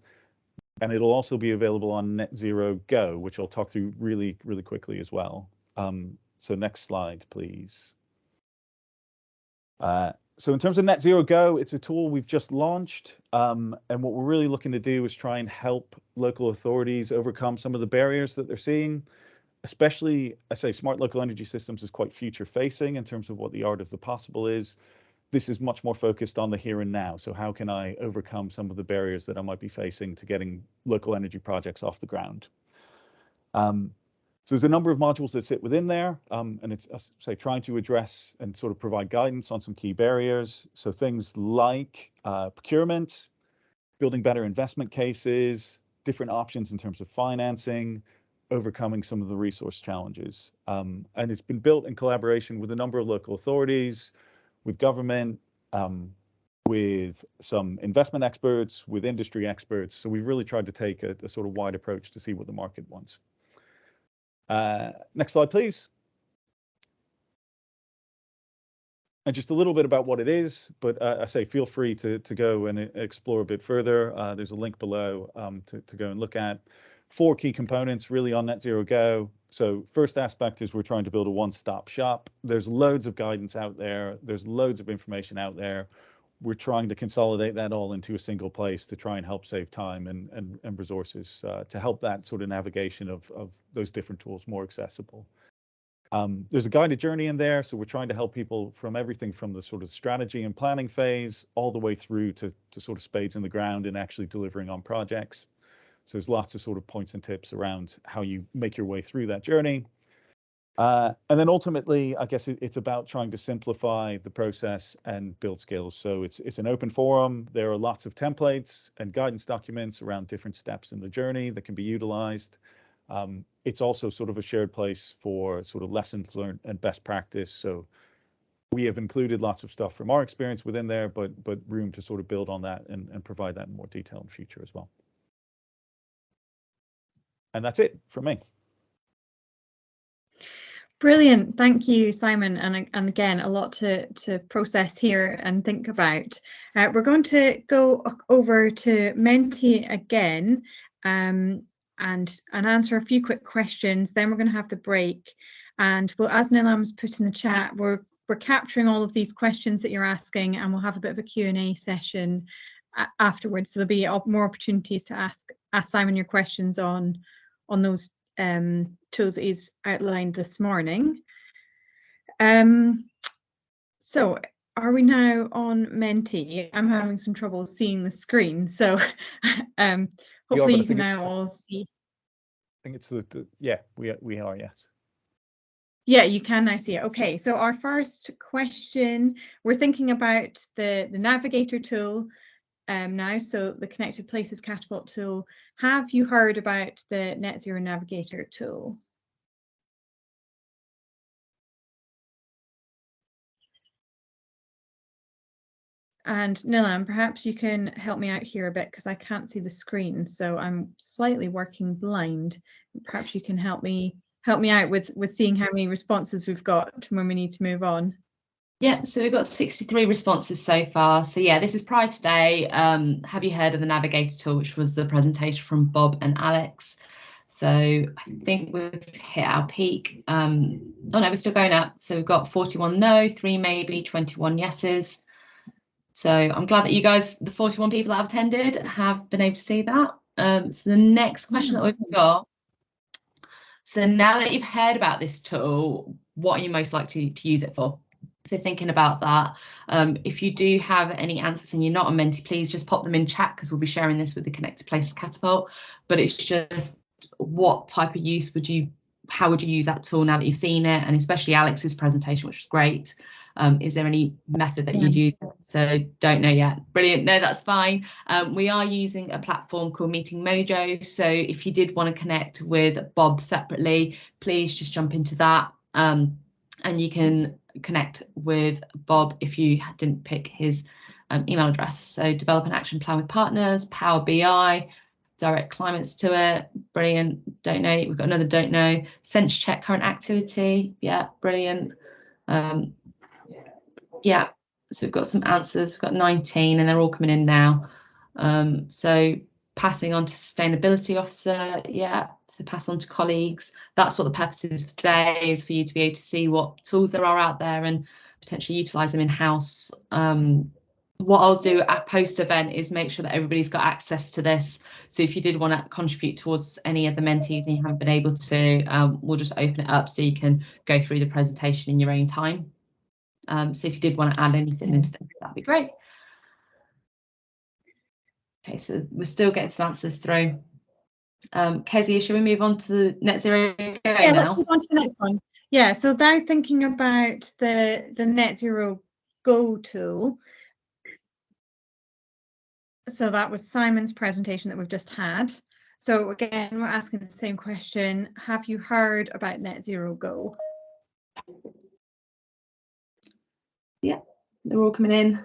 And it'll also be available on Net Zero Go, which I'll talk through really, really quickly as well. So next slide, please. So in terms of Net Zero Go, it's a tool we've just launched. And what we're really looking to do is try and help local authorities overcome some of the barriers that they're seeing, especially, I say, smart local energy systems is quite future facing in terms of what the art of the possible is. This is much more focused on the here and now. So how can I overcome some of the barriers that I might be facing to getting local energy projects off the ground? So there's a number of modules that sit within there, and it's, say, trying to address and sort of provide guidance on some key barriers. So things like procurement, building better investment cases, different options in terms of financing, overcoming some of the resource challenges. And it's been built in collaboration with a number of local authorities, with government, with some investment experts, with industry experts. So we've really tried to take a sort of wide approach to see what the market wants. Next slide, please. And just a little bit about what it is, but I say feel free to go and explore a bit further. There's a link below to go and look at. 4 key components really on Net Zero Go. So first aspect is we're trying to build a one-stop shop. There's loads of guidance out there. There's loads of information out there. We're trying to consolidate that all into a single place to try and help save time and resources to help that sort of navigation of those different tools more accessible. There's a guided journey in there, so we're trying to help people from everything from the sort of strategy and planning phase all the way through to sort of spades in the ground and actually delivering on projects. So there's lots of sort of points and tips around how you make your way through that journey. And then ultimately, I guess it's about trying to simplify the process and build skills. So it's an open forum. There are lots of templates and guidance documents around different steps in the journey that can be utilized. It's also sort of a shared place for sort of lessons learned and best practice. So we have included lots of stuff from our experience within there, but room to sort of build on that and provide that in more detail in the future as well. And that's it from me. Brilliant. Thank you, Simon. And again, a lot to process here and think about. We're going to go over to Mentee again and answer a few quick questions. Then we're going to have the break. And we'll, as Nilam's put in the chat, we're capturing all of these questions that you're asking, and we'll have a bit of a Q&A session afterwards. So there'll be more opportunities to ask Simon your questions on those tools that he's outlined this morning. So are we now on Mentee? I'm having some trouble seeing the screen, so hopefully you can now all see. I think it's yeah, we are, yes. Yeah, you can now see it. Okay, so our first question, we're thinking about the Navigator tool now, so the Connected Places Catapult tool. Have you heard about the Net Zero Navigator tool? And Nilam, perhaps you can help me out here a bit because I can't see the screen, so I'm slightly working blind. Perhaps you can help me out with seeing how many responses we've got when we need to move on. Yeah, so we've got 63 responses so far. So yeah, this is prior today. Have you heard of the Navigator tool, which was the presentation from Bob and Alex? So I think we've hit our peak. Oh no, we're still going up. So we've got 41 no, 3 maybe, 21 yeses. So I'm glad that you guys, the 41 people that have attended, have been able to see that. So the next question that we've got. So now that you've heard about this tool, what are you most likely to use it for? So thinking about that, if you do have any answers and you're not a Mentee, please just pop them in chat because we'll be sharing this with the Connected Places Catapult. But it's just what type of use how would you use that tool now that you've seen it, and especially Alex's presentation, which was great. Is there any method that you'd use? So don't know yet. Brilliant. No, that's fine. We are using a platform called Meeting Mojo. So if you did want to connect with Bob separately, please just jump into that. And you can connect with Bob if you didn't pick his email address. So develop an action plan with partners, Power BI, direct climates to it. Brilliant. Don't know. We've got another don't know. Sense check current activity. Yeah, brilliant. Yeah, so we've got some answers. We've got 19 and they're all coming in now. So passing on to sustainability officer. Yeah, so pass on to colleagues. That's what the purpose is for today, is for you to be able to see what tools there are out there and potentially utilize them in-house. What I'll do at post-event is make sure that everybody's got access to this. So if you did want to contribute towards any of the mentees and you haven't been able to, we'll just open it up so you can go through the presentation in your own time. So if you did want to add anything into that, that'd be great. Okay, so we're still getting some answers through. Kezia, should we move on to the Net Zero Go now? Yeah, let's move on to the next one. Yeah, so now thinking about the Net Zero Go tool. So that was Simon's presentation that we've just had. So again, we're asking the same question. Have you heard about Net Zero Go? Yeah, they're all coming in.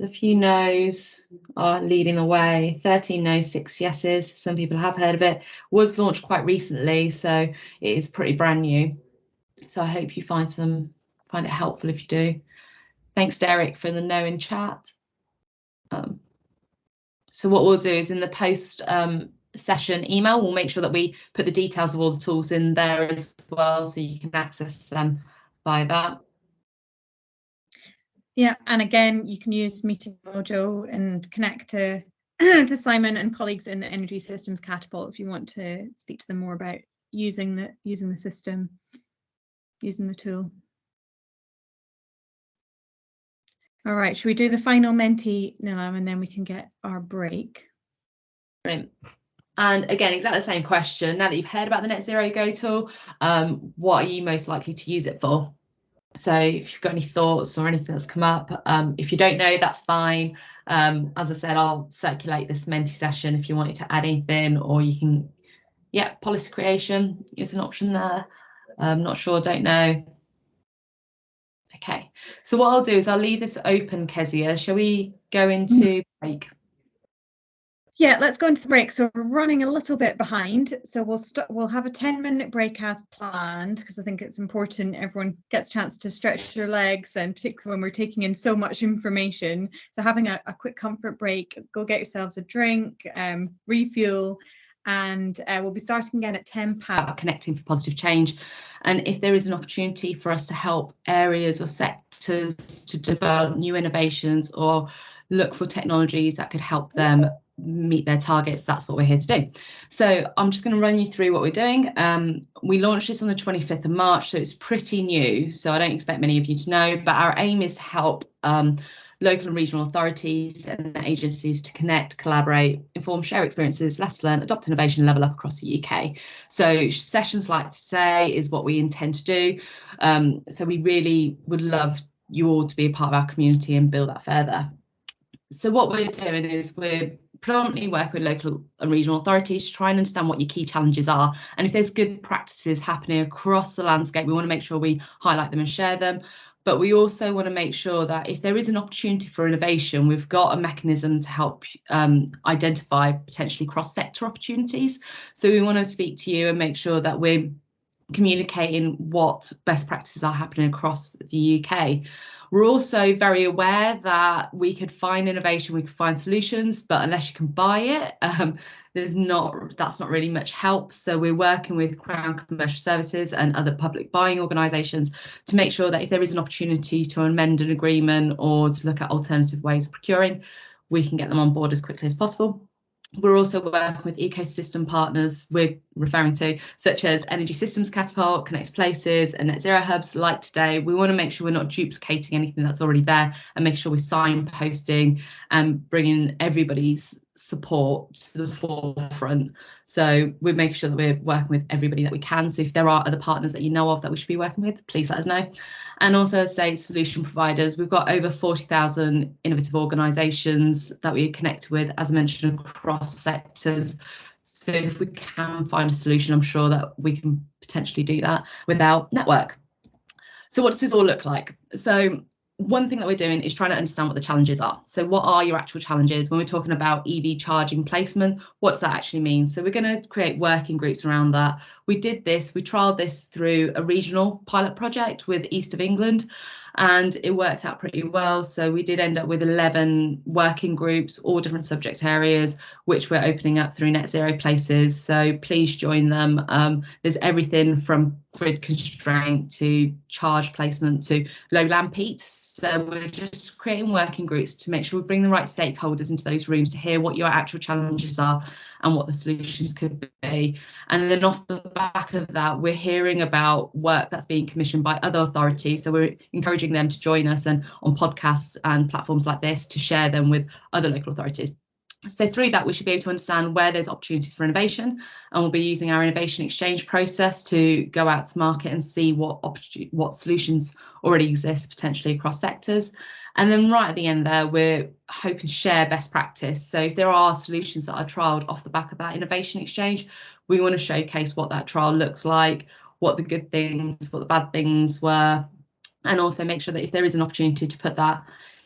A few no's are leading the way. 13 no's, 6 yeses. Some people have heard of it. Was launched quite recently, so it is pretty brand new. So I hope you find it helpful if you do. Thanks, Derek, for the no in chat. So what we'll do is in the post session email. We'll make sure that we put the details of all the tools in there as well, so you can access them by that. Yeah, and again, you can use Meeting Mojo and connect to to Simon and colleagues in the Energy Systems Catapult if you want to speak to them more about using the system, using the tool. All right, should we do the final Mentee, Nilam, and then we can get our break? Brilliant. And again, exactly the same question. Now that you've heard about the Net Zero Go tool, what are you most likely to use it for? So if you've got any thoughts or anything that's come up, if you don't know, that's fine. As I said, I'll circulate this Mentee session if you wanted to add anything, or you can, yeah, policy creation is an option there. Not sure, don't know. Okay, so what I'll do is I'll leave this open, Kezia. Shall we go into break? Yeah, let's go into the break. So we're running a little bit behind. So we'll have a 10-minute break as planned, because I think it's important everyone gets a chance to stretch their legs, and particularly when we're taking in so much information. So having a quick comfort break, go get yourselves a drink, refuel, and we'll be starting again at 10 past. Connecting for positive change. And if there is an opportunity for us to help areas or sectors to develop new innovations or look for technologies that could help them meet their targets, that's what we're here to do. So I'm just going to run you through what we're doing. We launched this on the 25th of March, so it's pretty new, so I don't expect many of you to know, but our aim is to help local and regional authorities and agencies to connect, collaborate, inform, share experiences, lessons learned, adopt innovation, level up across the UK. So sessions like today is what we intend to do. So we really would love you all to be a part of our community and build that further. So what we're doing is we're predominantly working with local and regional authorities to try and understand what your key challenges are. And if there's good practices happening across the landscape, we want to make sure we highlight them and share them. But we also want to make sure that if there is an opportunity for innovation, we've got a mechanism to help identify potentially cross-sector opportunities. So we want to speak to you and make sure that we're communicating what best practices are happening across the UK. We're also very aware that we could find innovation, we could find solutions, but unless you can buy it, that's not really much help. So we're working with Crown Commercial Services and other public buying organisations to make sure that if there is an opportunity to amend an agreement or to look at alternative ways of procuring, we can get them on board as quickly as possible. We're also working with ecosystem partners we're referring to, such as Energy Systems Catapult, Connect Places and Net Zero Hubs like today. We want to make sure we're not duplicating anything that's already there and make sure we're signposting and bringing everybody's support to the forefront. So we're making sure that we're working with everybody that we can. So if there are other partners that you know of that we should be working with, please let us know. And also, as I say, solution providers. We've got over 40,000 innovative organisations that we connect with, as I mentioned, across sectors. So if we can find a solution, I'm sure that we can potentially do that with our network. So what does this all look like? So one thing that we're doing is trying to understand what the challenges are. So what are your actual challenges? When we're talking about EV charging placement, what does that actually mean? So we're going to create working groups around that. We trialled this through a regional pilot project with East of England, and it worked out pretty well. So we did end up with 11 working groups, all different subject areas, which we're opening up through Net Zero Places. So please join them. There's everything from grid constraint to charge placement to low land peak. So we're just creating working groups to make sure we bring the right stakeholders into those rooms to hear what your actual challenges are and what the solutions could be. And then off the back of that, we're hearing about work that's being commissioned by other authorities. So we're encouraging them to join us and on podcasts and platforms like this to share them with other local authorities. So through that, we should be able to understand where there's opportunities for innovation, and we'll be using our innovation exchange process to go out to market and see what solutions already exist potentially across sectors. And then right at the end there, we're hoping to share best practice. So if there are solutions that are trialled off the back of that innovation exchange, we want to showcase what that trial looks like, what the good things, what the bad things were, and also make sure that if there is an opportunity to put that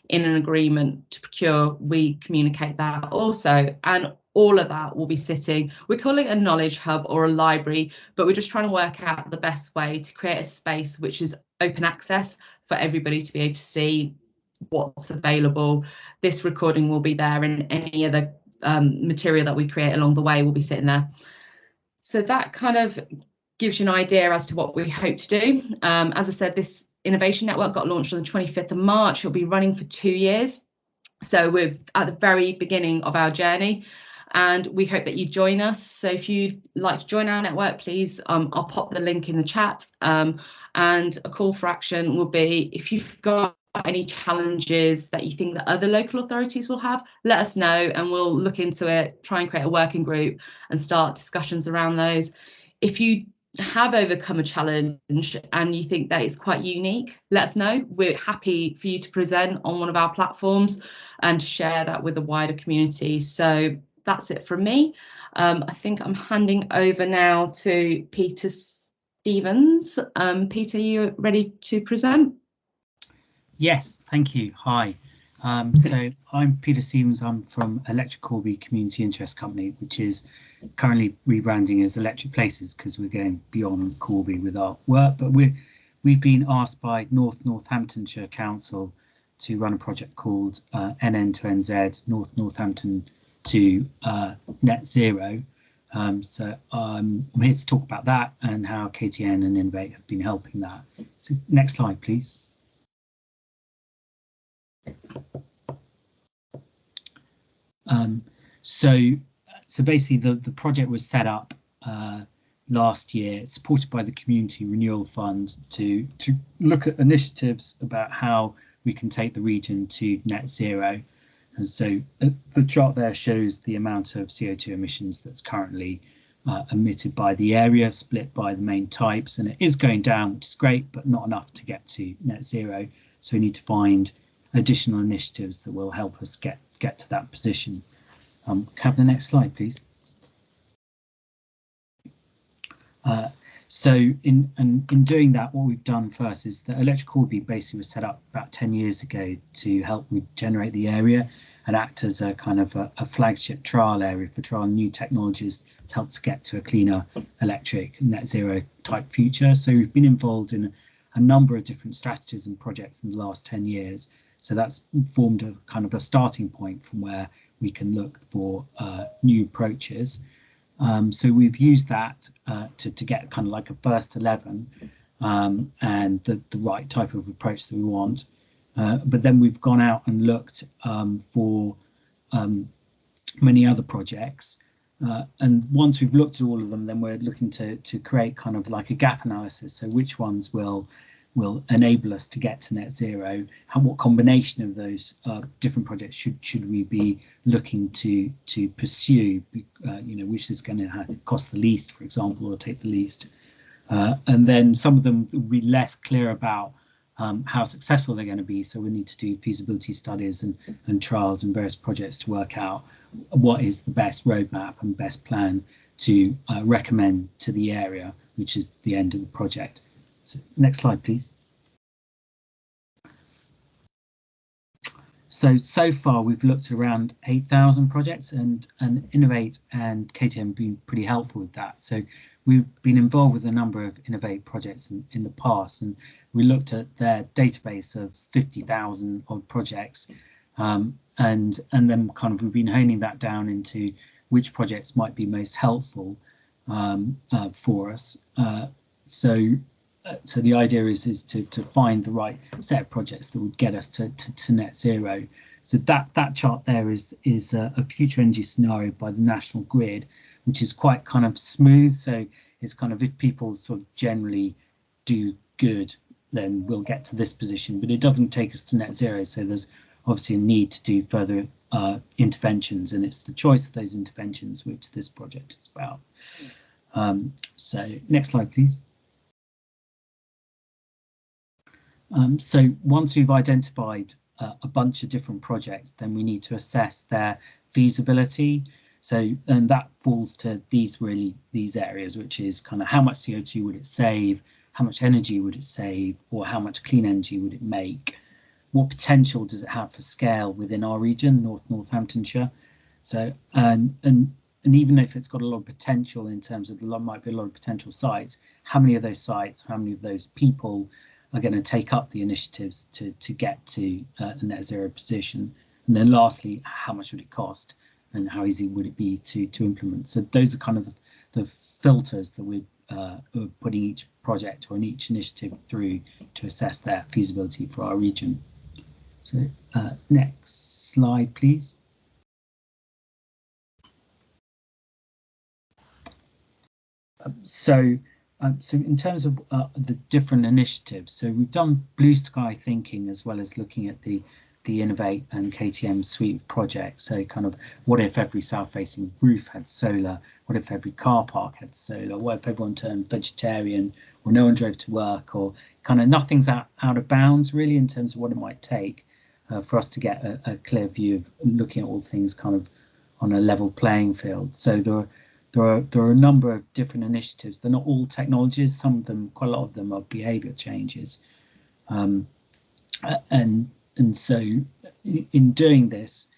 in an agreement to procure, we communicate that also. And all of that will be sitting, we're calling it a knowledge hub or a library, but we're just trying to work out the best way to create a space which is open access for everybody to be able to see what's available. This recording will be there, and any other material that we create along the way will be sitting there. So that kind of gives you an idea as to what we hope to do. As I said, this innovation network got launched on the 25th of March. It'll be running for 2 years. So we're at the very beginning of our journey, and we hope that you join us. So if you'd like to join our network, please, I'll pop the link in the chat. And a call for action will be, if you've got any challenges that you think that other local authorities will have, let us know and we'll look into it, try and create a working group and start discussions around those. If you have overcome a challenge and you think that it's quite unique, let us know. We're happy for you to present on one of our platforms and share that with the wider community. So that's it from me. I think I'm handing over now to Peter Stevens. Peter, you ready to present? Yes, thank you. Hi. So I'm Peter Stevens. I'm from Electric Corby Community Interest Company, which is currently rebranding as Electric Places because we're going beyond Corby with our work. But we've been asked by Northamptonshire Council to run a project called NN to NZ, Northampton to Net Zero. So I'm here to talk about that and how KTN and Innovate have been helping that. So next slide, please. So basically the project was set up last year, supported by the Community Renewal Fund to look at initiatives about how we can take the region to net zero. And so the chart there shows the amount of CO2 emissions that's currently emitted by the area, split by the main types, and it is going down, which is great, but not enough to get to net zero. So we need to find additional initiatives that will help us get to that position. Can I have the next slide, please? So in doing that, what we've done first is that Electric Corby basically was set up about 10 years ago to help regenerate the area and act as a kind of a flagship trial area for trial new technologies to help us get to a cleaner electric net zero type future. So we've been involved in a number of different strategies and projects in the last 10 years. So that's formed a kind of a starting point from where we can look for new approaches. So we've used that to get kind of like a first 11 and the right type of approach that we want. But then we've gone out and looked for many other projects. And once we've looked at all of them, then we're looking to create kind of like a gap analysis. So which ones will enable us to get to net zero, and what combination of those different projects should we be looking to pursue, which is going to cost the least, for example, or take the least. And then some of them will be less clear about how successful they're going to be. So we need to do feasibility studies and trials and various projects to work out what is the best roadmap and best plan to recommend to the area, which is the end of the project. So next slide, please. So far we've looked at around 8,000 projects, and Innovate and KTN have been pretty helpful with that. So we've been involved with a number of Innovate projects in the past, and we looked at their database of 50,000 odd projects, and then kind of we've been honing that down into which projects might be most helpful for us. So the idea is to find the right set of projects that would get us to net zero. So that chart there is a future energy scenario by the National Grid, which is quite kind of smooth. So it's kind of, if people sort of generally do good, then we'll get to this position, but it doesn't take us to net zero. So there's obviously a need to do further interventions, and it's the choice of those interventions which this project is about. So next slide, please. So once we've identified a bunch of different projects, then we need to assess their feasibility. So, and that falls to these areas, which is kind of how much CO2 would it save, how much energy would it save, or how much clean energy would it make? What potential does it have for scale within our region, Northamptonshire? So, and even if it's got a lot of potential in terms of might be a lot of potential sites, how many of those sites, how many of those people are going to take up the initiatives to get to a net zero position? And then lastly, how much would it cost? and how easy would it be to implement. So those are kind of the filters that we're putting each project or in each initiative through to assess their feasibility for our region. So next slide, please. So in terms of the different initiatives, so we've done blue sky thinking as well as looking at the Innovate and KTN suite of projects. So kind of what if every south-facing roof had solar? What if every car park had solar? What if everyone turned vegetarian, or no one drove to work, or kind of nothing's out of bounds really in terms of what it might take for us to get a clear view of looking at all things kind of on a level playing field. So there are a number of different initiatives. They're not all technologies. Some of them, quite a lot of them, are behaviour changes, and so in doing this,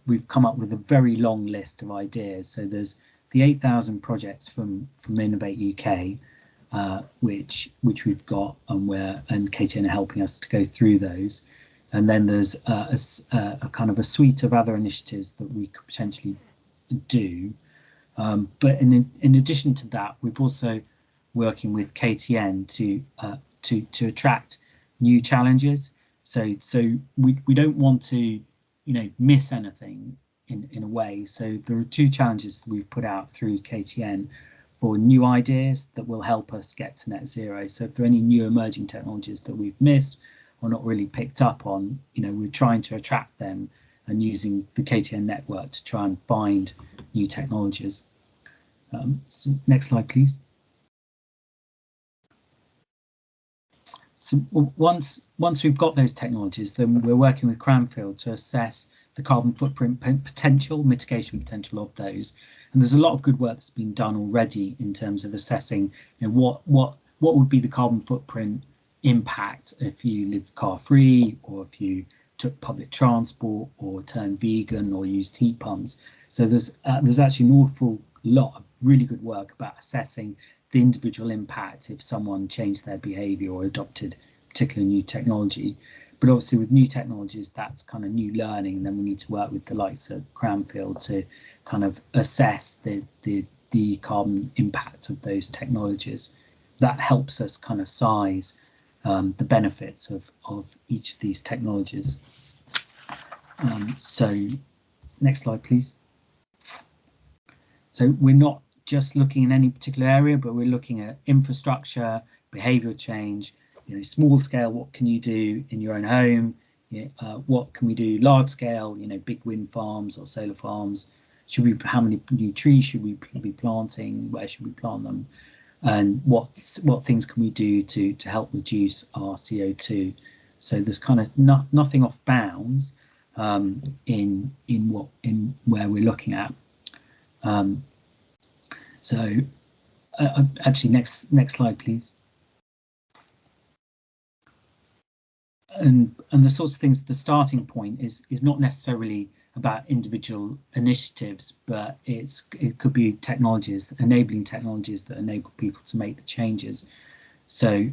we've come up with a very long list of ideas. So there's the 8,000 projects from Innovate UK, which we've got, and KTN are helping us to go through those. And then there's a kind of a suite of other initiatives that we could potentially do. But in addition to that, we've also working with KTN to attract new challenges. So we don't want to, miss anything in a way. So there are 2 challenges that we've put out through KTN for new ideas that will help us get to net zero. So if there are any new emerging technologies that we've missed or not really picked up on, we're trying to attract them and using the KTN network to try and find new technologies. So next slide, please. So once we've got those technologies, then we're working with Cranfield to assess the carbon footprint mitigation potential of those. And there's a lot of good work that's been done already in terms of assessing, what would be the carbon footprint impact if you live car free, or if you took public transport, or turned vegan, or used heat pumps. So there's actually an awful lot of really good work about assessing the individual impact if someone changed their behaviour or adopted particular new technology. But obviously with new technologies, that's kind of new learning, and then we need to work with the likes of Cranfield to kind of assess the carbon impact of those technologies. That helps us kind of size the benefits of each of these technologies. So next slide, please. So we're not just looking in any particular area, but we're looking at infrastructure, behavioural change, small scale, what can you do in your own home? What can we do large scale, big wind farms or solar farms? How many new trees should we be planting? Where should we plant them? And what things can we do to help reduce our CO2? So there's kind of nothing off bounds in where we're looking at. Actually, next slide, please. And the sorts of things, the starting point is not necessarily about individual initiatives, but it could be technologies, enabling technologies that enable people to make the changes. So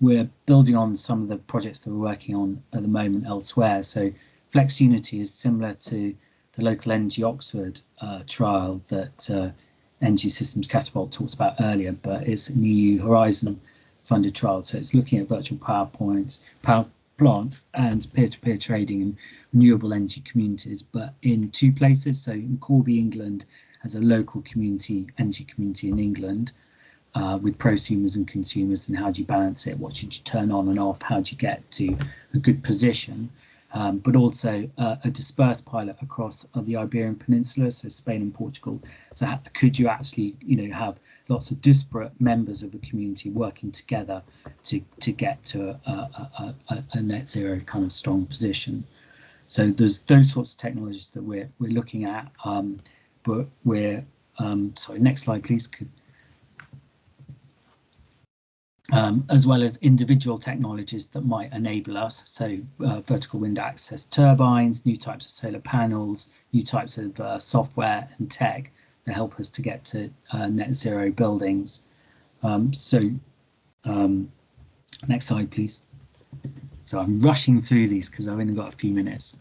we're building on some of the projects that we're working on at the moment elsewhere. So Flex Unity is similar to the local Energy Oxford trial that Energy Systems Catapult talked about earlier, but it's an EU Horizon funded trial. So it's looking at virtual power plants and peer-to-peer trading and renewable energy communities, but in 2 places. So in Corby, England, as a local energy community in England, with prosumers and consumers, and how do you balance it? What should you turn on and off? How do you get to a good position? But also a dispersed pilot across the Iberian Peninsula, so Spain and Portugal. So could you actually, have lots of disparate members of a community working together to get to a net zero kind of strong position? So there's those sorts of technologies that we're looking at, but we're sorry, next slide, please. As well as individual technologies that might enable us. So vertical wind access turbines, new types of solar panels, new types of software and tech that help us to get to net zero buildings. Next slide, please. So I'm rushing through these because I've only got a few minutes.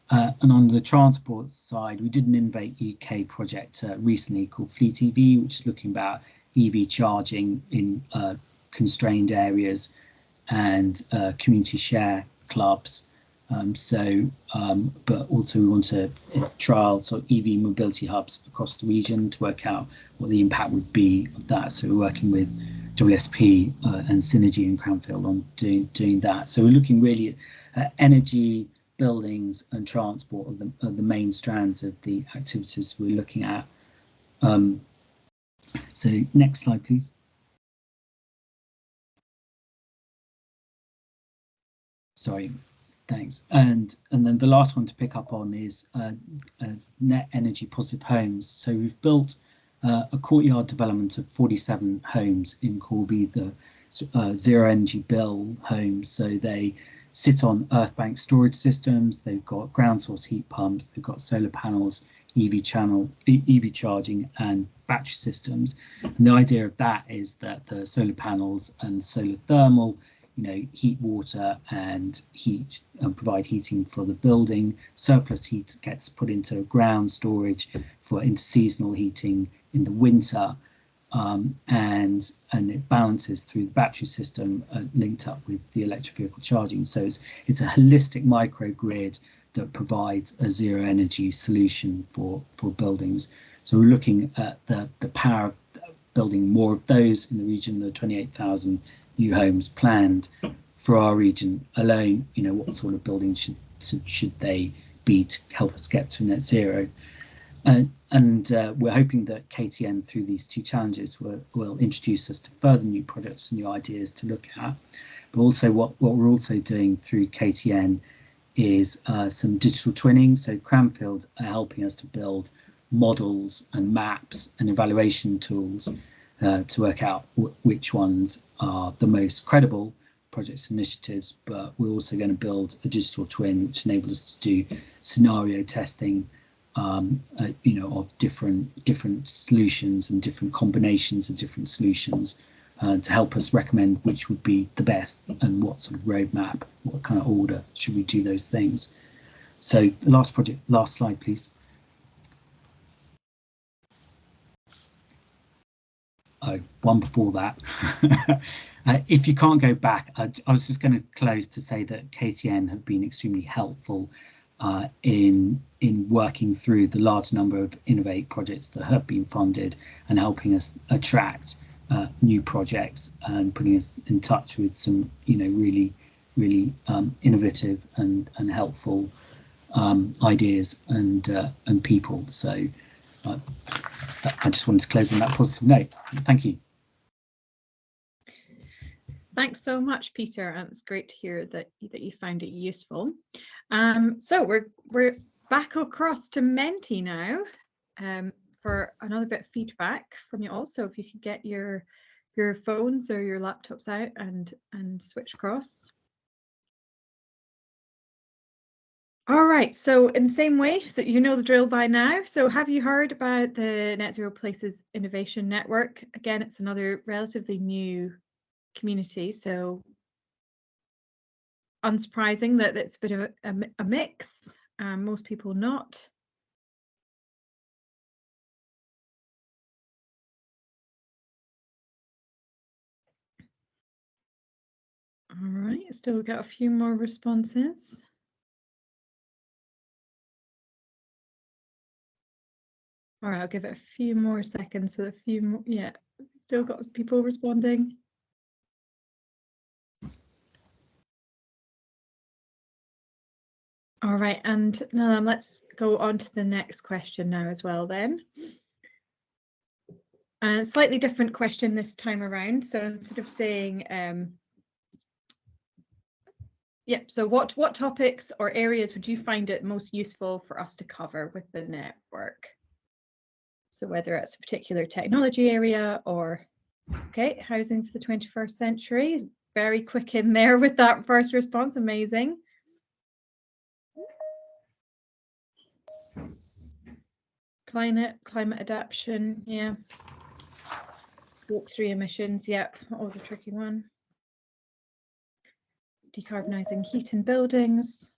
And on the transport side, we did an Innovate UK project recently called Fleet EV, which is looking about EV charging in constrained areas and community share clubs. But also we want to trial sort of EV mobility hubs across the region to work out what the impact would be of that. So we're working with WSP and Synergy and Cranfield on doing that. So we're looking really at energy, buildings and transport are the main strands of the activities we're looking at. So next slide, please. Sorry, thanks. And then the last one to pick up on is net energy positive homes. So we've built a courtyard development of 47 homes in Corby, the zero energy bill homes. So they sit on earth bank storage systems, they've got ground source heat pumps, they've got solar panels, EV charging and battery systems. And the idea of that is that the solar panels and the solar thermal, heat water and heat and provide heating for the building. Surplus heat gets put into ground storage for interseasonal heating in the winter. And it balances through the battery system linked up with the electric vehicle charging. So it's a holistic microgrid that provides a zero energy solution for buildings. So we're looking at the power of building more of those in the region, the 28,000 new homes planned for our region alone. What sort of buildings should they be to help us get to net zero? And we're hoping that KTN, through these two challenges, will introduce us to further new products and new ideas to look at. But also what we're also doing through KTN is some digital twinning. So Cranfield are helping us to build models and maps and evaluation tools to work out which ones are the most credible projects and initiatives. But we're also going to build a digital twin which enables us to do scenario testing of different solutions and different combinations of different solutions to help us recommend which would be the best and what sort of roadmap, what kind of order should we do those things. So the last slide, please. Oh, one before that. If you can't go back, I was just going to close to say that KTN have been extremely helpful in working through the large number of Innovate projects that have been funded and helping us attract new projects and putting us in touch with some really innovative and helpful ideas and people. So I just wanted to close on that positive note. Thank you. Thanks so much, Peter. It's great to hear that you found it useful. So we're back across to Mentee now for another bit of feedback from you all. So if you could get your phones or your laptops out and switch across. All right, so in the same way that you know the drill by now, so have you heard about the Net Zero Places Innovation Network? Again, it's another relatively new community, so unsurprising that it's a bit of a mix. Most people not. All right, still got a few more responses. All right, I'll give it a few more seconds for a few more. Yeah, still got people responding. All right, and now let's go on to the next question now as well then. And slightly different question this time around. So instead of saying, so what topics or areas would you find it most useful for us to cover with the network? So whether it's a particular technology area or, okay, housing for the 21st century. Very quick in there with that first response, amazing. Climate adaptation, yeah. Scope 3 emissions, yep, always a tricky one. Decarbonising heat in buildings.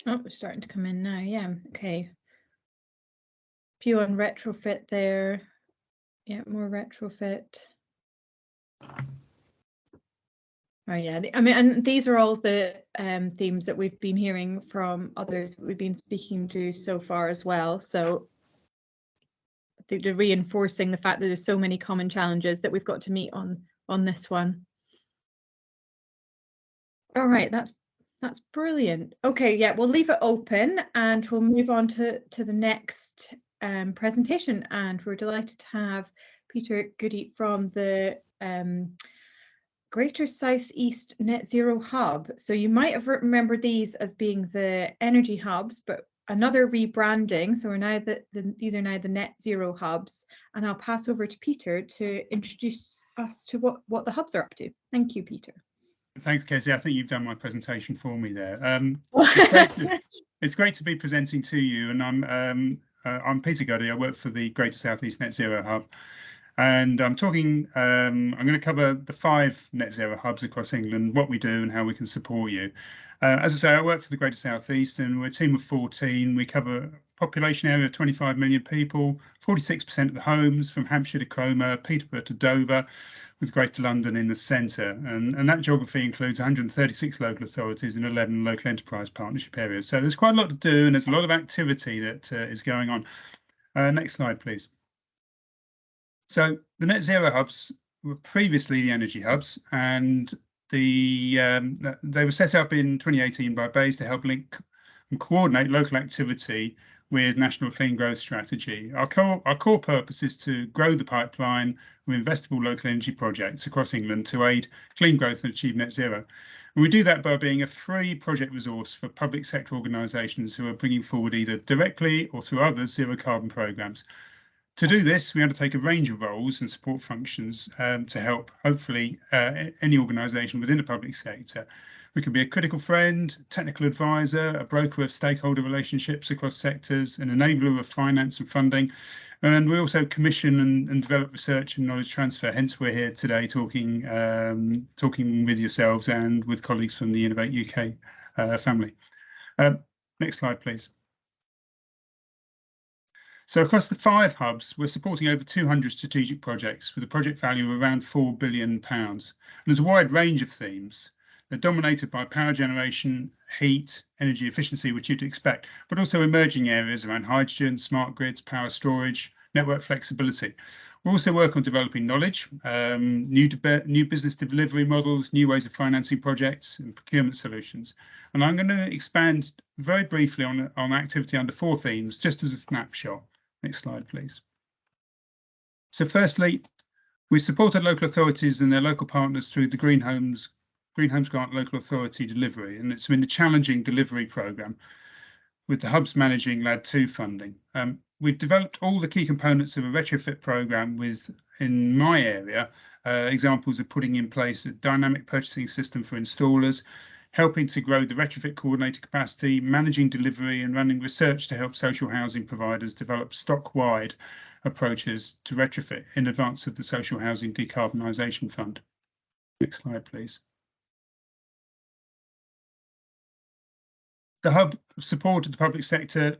Oh, we're starting to come in now. Yeah. Okay. Few on retrofit there. Yeah, more retrofit. Oh yeah, I mean, and these are all the themes that we've been hearing from others that we've been speaking to so far as well. So they're reinforcing the fact that there's so many common challenges that we've got to meet on this one. All right, that's brilliant. Okay, yeah, we'll leave it open and we'll move on to the next presentation. And we're delighted to have Peter Goody from the Greater South East Net Zero Hub. So you might have remembered these as being the energy hubs, but another rebranding. So we're now these are now the Net Zero Hubs. And I'll pass over to Peter to introduce us to what the hubs are up to. Thank you, Peter. Thanks, Casey. I think you've done my presentation for me there. It's great to be presenting to you, and I'm Peter Goody. I work for the Greater South East Net Zero Hub, and I'm going to cover the 5 net zero hubs across England, what we do and how we can support you. As I say, I work for the Greater South East, and we're a team of 14. We cover a population area of 25 million people, 46% of the homes from Hampshire to Cromer, Peterborough to Dover, with Greater London in the centre. And that geography includes 136 local authorities and 11 local enterprise partnership areas. So there's quite a lot to do, and there's a lot of activity that is going on. Next slide, please. So the net zero hubs were previously the energy hubs, and they were set up in 2018 by BEIS to help link and coordinate local activity with National Clean Growth Strategy. Our core purpose is to grow the pipeline with investable local energy projects across England to aid clean growth and achieve net zero. And we do that by being a free project resource for public sector organisations who are bringing forward either directly or through others zero carbon programmes. To do this, we undertake a range of roles and support functions to help, hopefully, any organisation within the public sector. We can be a critical friend, technical advisor, a broker of stakeholder relationships across sectors, an enabler of finance and funding. And we also commission and develop research and knowledge transfer. Hence, we're here today talking with yourselves and with colleagues from the Innovate UK family. Next slide, please. So across the 5 hubs, we're supporting over 200 strategic projects with a project value of around £4 billion. And there's a wide range of themes. They're dominated by power generation, heat, energy efficiency, which you'd expect, but also emerging areas around hydrogen, smart grids, power storage, network flexibility. We also work on developing knowledge, new business delivery models, new ways of financing projects and procurement solutions. And I'm going to expand very briefly on activity under 4 themes, just as a snapshot. Next slide, please. So firstly, we've supported local authorities and their local partners through the Green Homes Grant Local Authority delivery, and it's been a challenging delivery programme with the hubs managing LAD2 funding. We've developed all the key components of a retrofit programme with, in my area, examples of putting in place a dynamic purchasing system for installers, helping to grow the retrofit coordinator capacity, managing delivery and running research to help social housing providers develop stock-wide approaches to retrofit in advance of the Social Housing Decarbonisation Fund. Next slide, please. The hub supported the public sector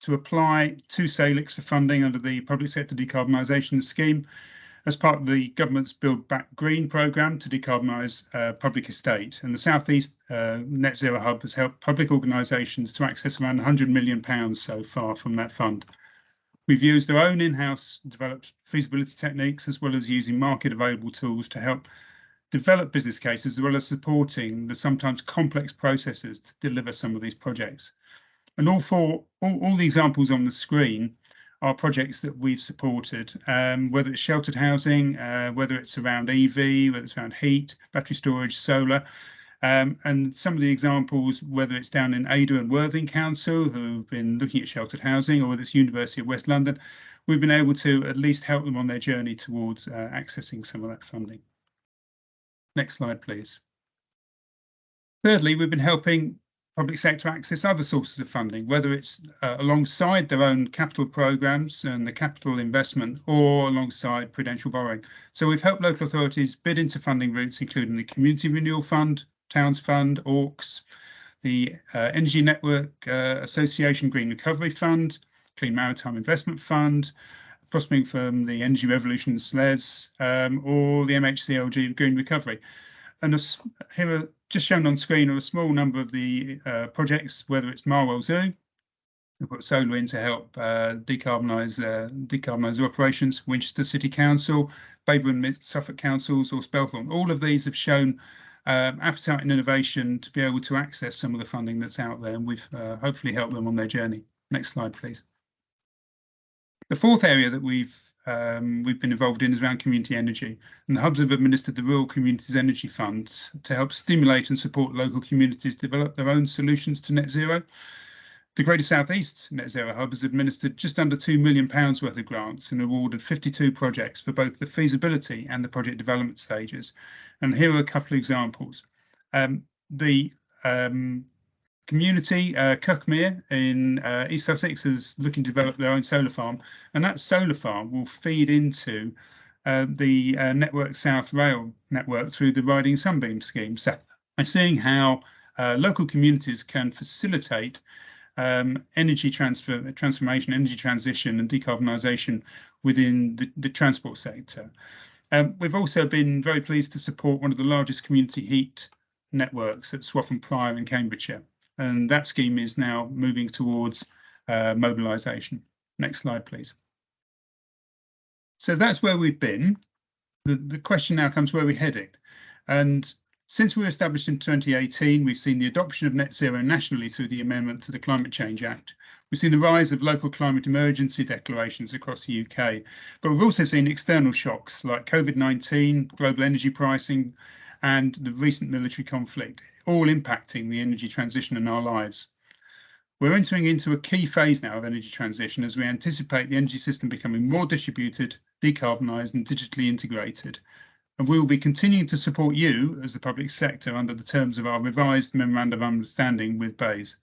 to apply to SALIX for funding under the Public Sector Decarbonisation Scheme as part of the government's Build Back Green programme to decarbonise public estate. And the South East Net Zero Hub has helped public organisations to access around £100 million so far from that fund. We've used our own in-house developed feasibility techniques as well as using market available tools to help develop business cases as well as supporting the sometimes complex processes to deliver some of these projects. And all the examples on the screen are projects that we've supported, whether it's sheltered housing, whether it's around EV, whether it's around heat, battery storage, solar. And some of the examples, whether it's down in Ada and Worthing Council, who've been looking at sheltered housing, or whether it's University of West London, we've been able to at least help them on their journey towards accessing some of that funding. Next slide, please. Thirdly, we've been helping public sector access other sources of funding, whether it's alongside their own capital programmes and the capital investment or alongside prudential borrowing. So we've helped local authorities bid into funding routes, including the Community Renewal Fund, Towns Fund, AUKS, the Energy Network Association Green Recovery Fund, Clean Maritime Investment Fund, prospering from the Energy Revolution SLES, or the MHCLG Green Recovery. And here are just shown on screen are a small number of the projects, whether it's Marwell Zoo, we've got solar in to help decarbonise operations, Winchester City Council, Baber and Mid Suffolk Councils, or Spelthorne. All of these have shown appetite and innovation to be able to access some of the funding that's out there, and we've hopefully helped them on their journey. Next slide, please. The fourth area that we've been involved in is around community energy, and the hubs have administered the Rural Communities Energy Funds to help stimulate and support local communities develop their own solutions to net zero. The Greater South East Net Zero Hub has administered just under £2 million worth of grants and awarded 52 projects for both the feasibility and the project development stages. And here are a couple of examples. The community, Cuckmere in East Sussex, is looking to develop their own solar farm, and that solar farm will feed into the Network South rail network through the Riding Sunbeam scheme. So I'm seeing how local communities can facilitate energy transformation, energy transition and decarbonisation within the transport sector. We've also been very pleased to support one of the largest community heat networks at Swaffham Prior in Cambridgeshire, and that scheme is now moving towards mobilisation. Next slide, please. So that's where we've been. The question now comes, where are we heading? And since we were established in 2018, we've seen the adoption of net zero nationally through the amendment to the Climate Change Act. We've seen the rise of local climate emergency declarations across the UK, but we've also seen external shocks like COVID-19, global energy pricing, and the recent military conflict, all impacting the energy transition in our lives. We're entering into a key phase now of energy transition as we anticipate the energy system becoming more distributed, decarbonised and digitally integrated. And we will be continuing to support you as the public sector under the terms of our revised Memorandum of Understanding with BEIS.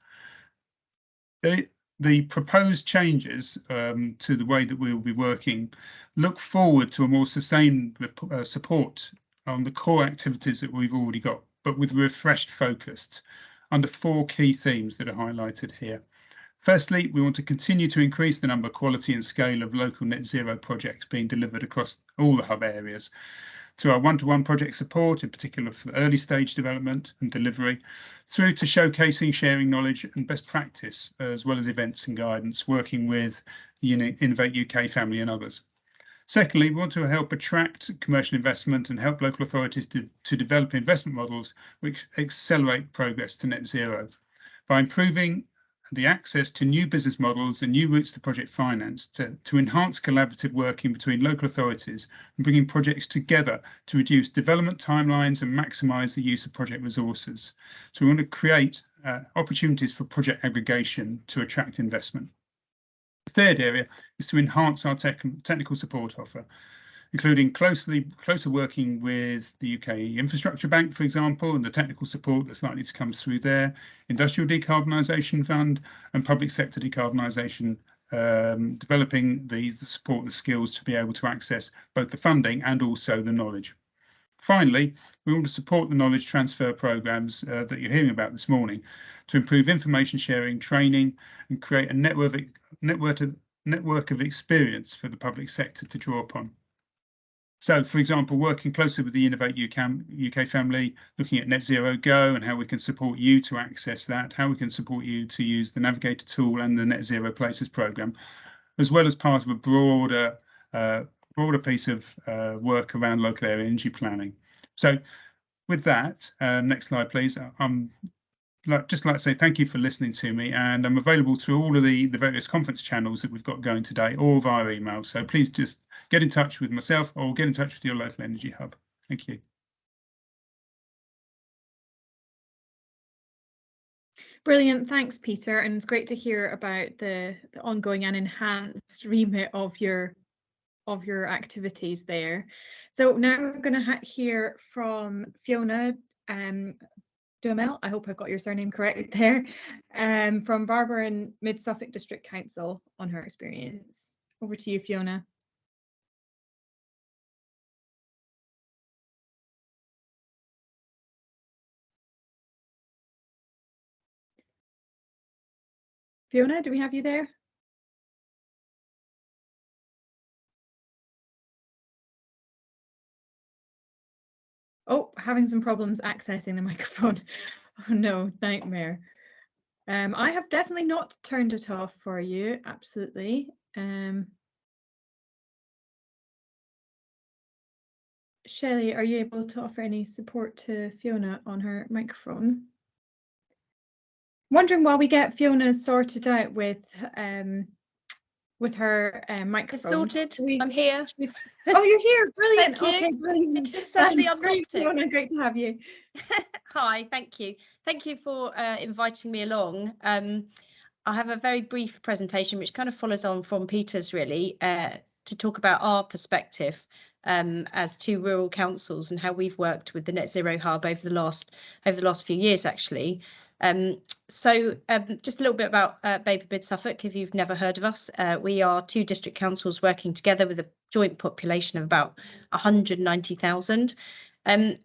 The proposed changes to the way that we will be working look forward to a more sustained support on the core activities that we've already got, but with refreshed focus under 4 key themes that are highlighted here. Firstly, we want to continue to increase the number, quality and scale of local net zero projects being delivered across all the hub areas through our one-to-one project support, in particular for early stage development and delivery, through to showcasing, sharing knowledge and best practice, as well as events and guidance, working with the Innovate UK family and others. Secondly, we want to help attract commercial investment and help local authorities to develop investment models which accelerate progress to net zero by improving the access to new business models and new routes to project finance to enhance collaborative working between local authorities and bringing projects together to reduce development timelines and maximise the use of project resources. So we want to create opportunities for project aggregation to attract investment. The third area is to enhance our technical support offer, including closer working with the UK Infrastructure Bank, for example, and the technical support that's likely to come through there, Industrial Decarbonisation Fund and Public Sector Decarbonisation, developing the support, the skills to be able to access both the funding and also the knowledge. Finally, we want to support the knowledge transfer programmes that you're hearing about this morning to improve information sharing, training and create a network of experience for the public sector to draw upon. So, for example, working closely with the Innovate UK family, looking at Net Zero Go and how we can support you to access that, how we can support you to use the Navigator tool and the Net Zero Places programme, as well as part of a broader piece of work around local area energy planning. So with that, next slide, please. Just like to say thank you for listening to me, and I'm available through all of the various conference channels that we've got going today, or via email. So please just get in touch with myself or get in touch with your local energy hub. Thank you. Brilliant, thanks, Peter. And it's great to hear about the ongoing and enhanced remit of your activities there. So now we're going to hear from Fiona Duhamel, I hope I've got your surname correct there, from Barber and Mid Suffolk District Council on her experience. Over to you, Fiona. Fiona, do we have you there? Oh, having some problems accessing the microphone. Oh no, nightmare. I have definitely not turned it off for you, absolutely. Shelley, are you able to offer any support to Fiona on her microphone? Wondering while we get Fiona sorted out with her microphone. It's sorted. I'm here. Oh, you're here. Brilliant. Thank you. Okay, brilliant. Just suddenly Thanks. Great, unlocked it. Fiona, great to have you. Hi, thank you. Thank you for inviting me along. I have a very brief presentation which kind of follows on from Peter's, really, to talk about our perspective as two rural councils and how we've worked with the Net Zero Hub over the last few years, actually. Just a little bit about Baby Bid Suffolk, if you've never heard of us. We are two district councils working together with a joint population of about 190,000.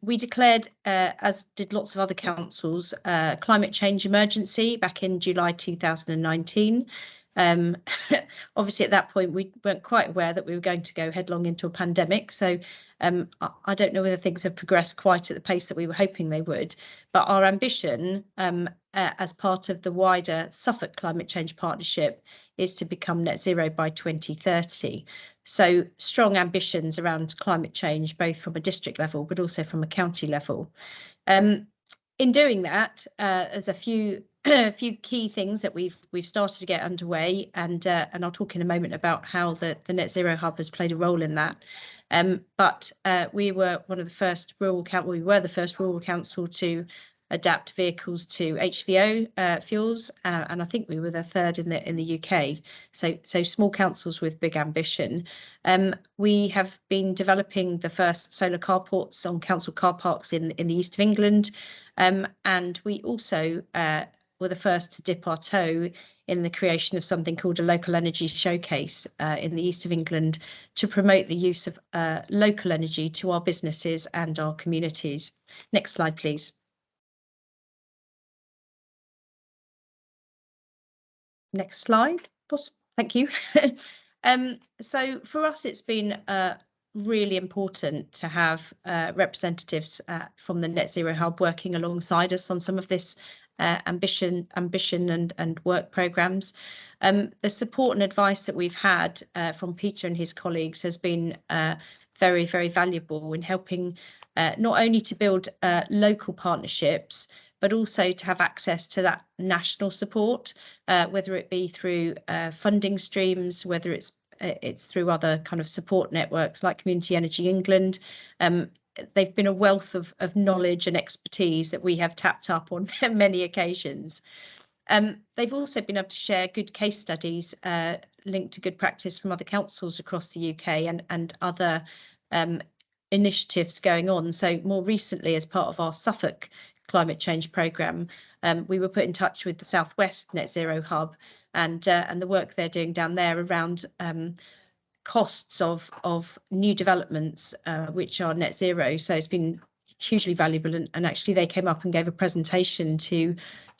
We declared, as did lots of other councils, climate change emergency back in July 2019. Obviously, at that point, we weren't quite aware that we were going to go headlong into a pandemic. So I don't know whether things have progressed quite at the pace that we were hoping they would. But our ambition, as part of the wider Suffolk Climate Change Partnership, is to become net zero by 2030. So strong ambitions around climate change, both from a district level, but also from a county level. In doing that, there's a few key things that we've started to get underway, and I'll talk in a moment about how the Net Zero Hub has played a role in that. But we were one of the first rural council to adapt vehicles to HVO fuels, and I think we were the third in the UK. So small councils with big ambition. We have been developing the first solar carports on council car parks in the east of England, and we also were the first to dip our toe in the creation of something called a local energy showcase in the east of England to promote the use of local energy to our businesses and our communities. Next slide, please. Next slide. Thank you. So for us, it's been really important to have representatives from the Net Zero Hub working alongside us on some of this ambition and work programmes. The support and advice that we've had from Peter and his colleagues has been very, very valuable in helping not only to build local partnerships, but also to have access to that national support, whether it be through funding streams, whether it's through other kind of support networks like Community Energy England. They've been a wealth of knowledge and expertise that we have tapped up on many occasions. They've also been able to share good case studies linked to good practice from other councils across the UK and other initiatives going on. So more recently, as part of our Suffolk climate change programme, we were put in touch with the South West Net Zero Hub and the work they're doing down there around costs of new developments which are net zero. So it's been hugely valuable, and actually they came up and gave a presentation to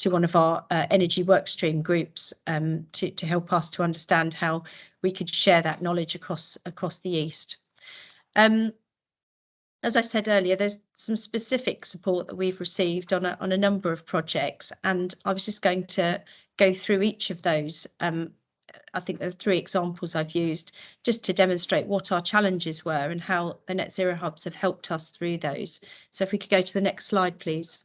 one of our energy workstream groups to help us to understand how we could share that knowledge across the East. As I said earlier, there's some specific support that we've received on a number of projects, and I was just going to go through each of those. I think there are 3 examples I've used just to demonstrate what our challenges were and how the Net Zero Hubs have helped us through those. So if we could go to the next slide, please.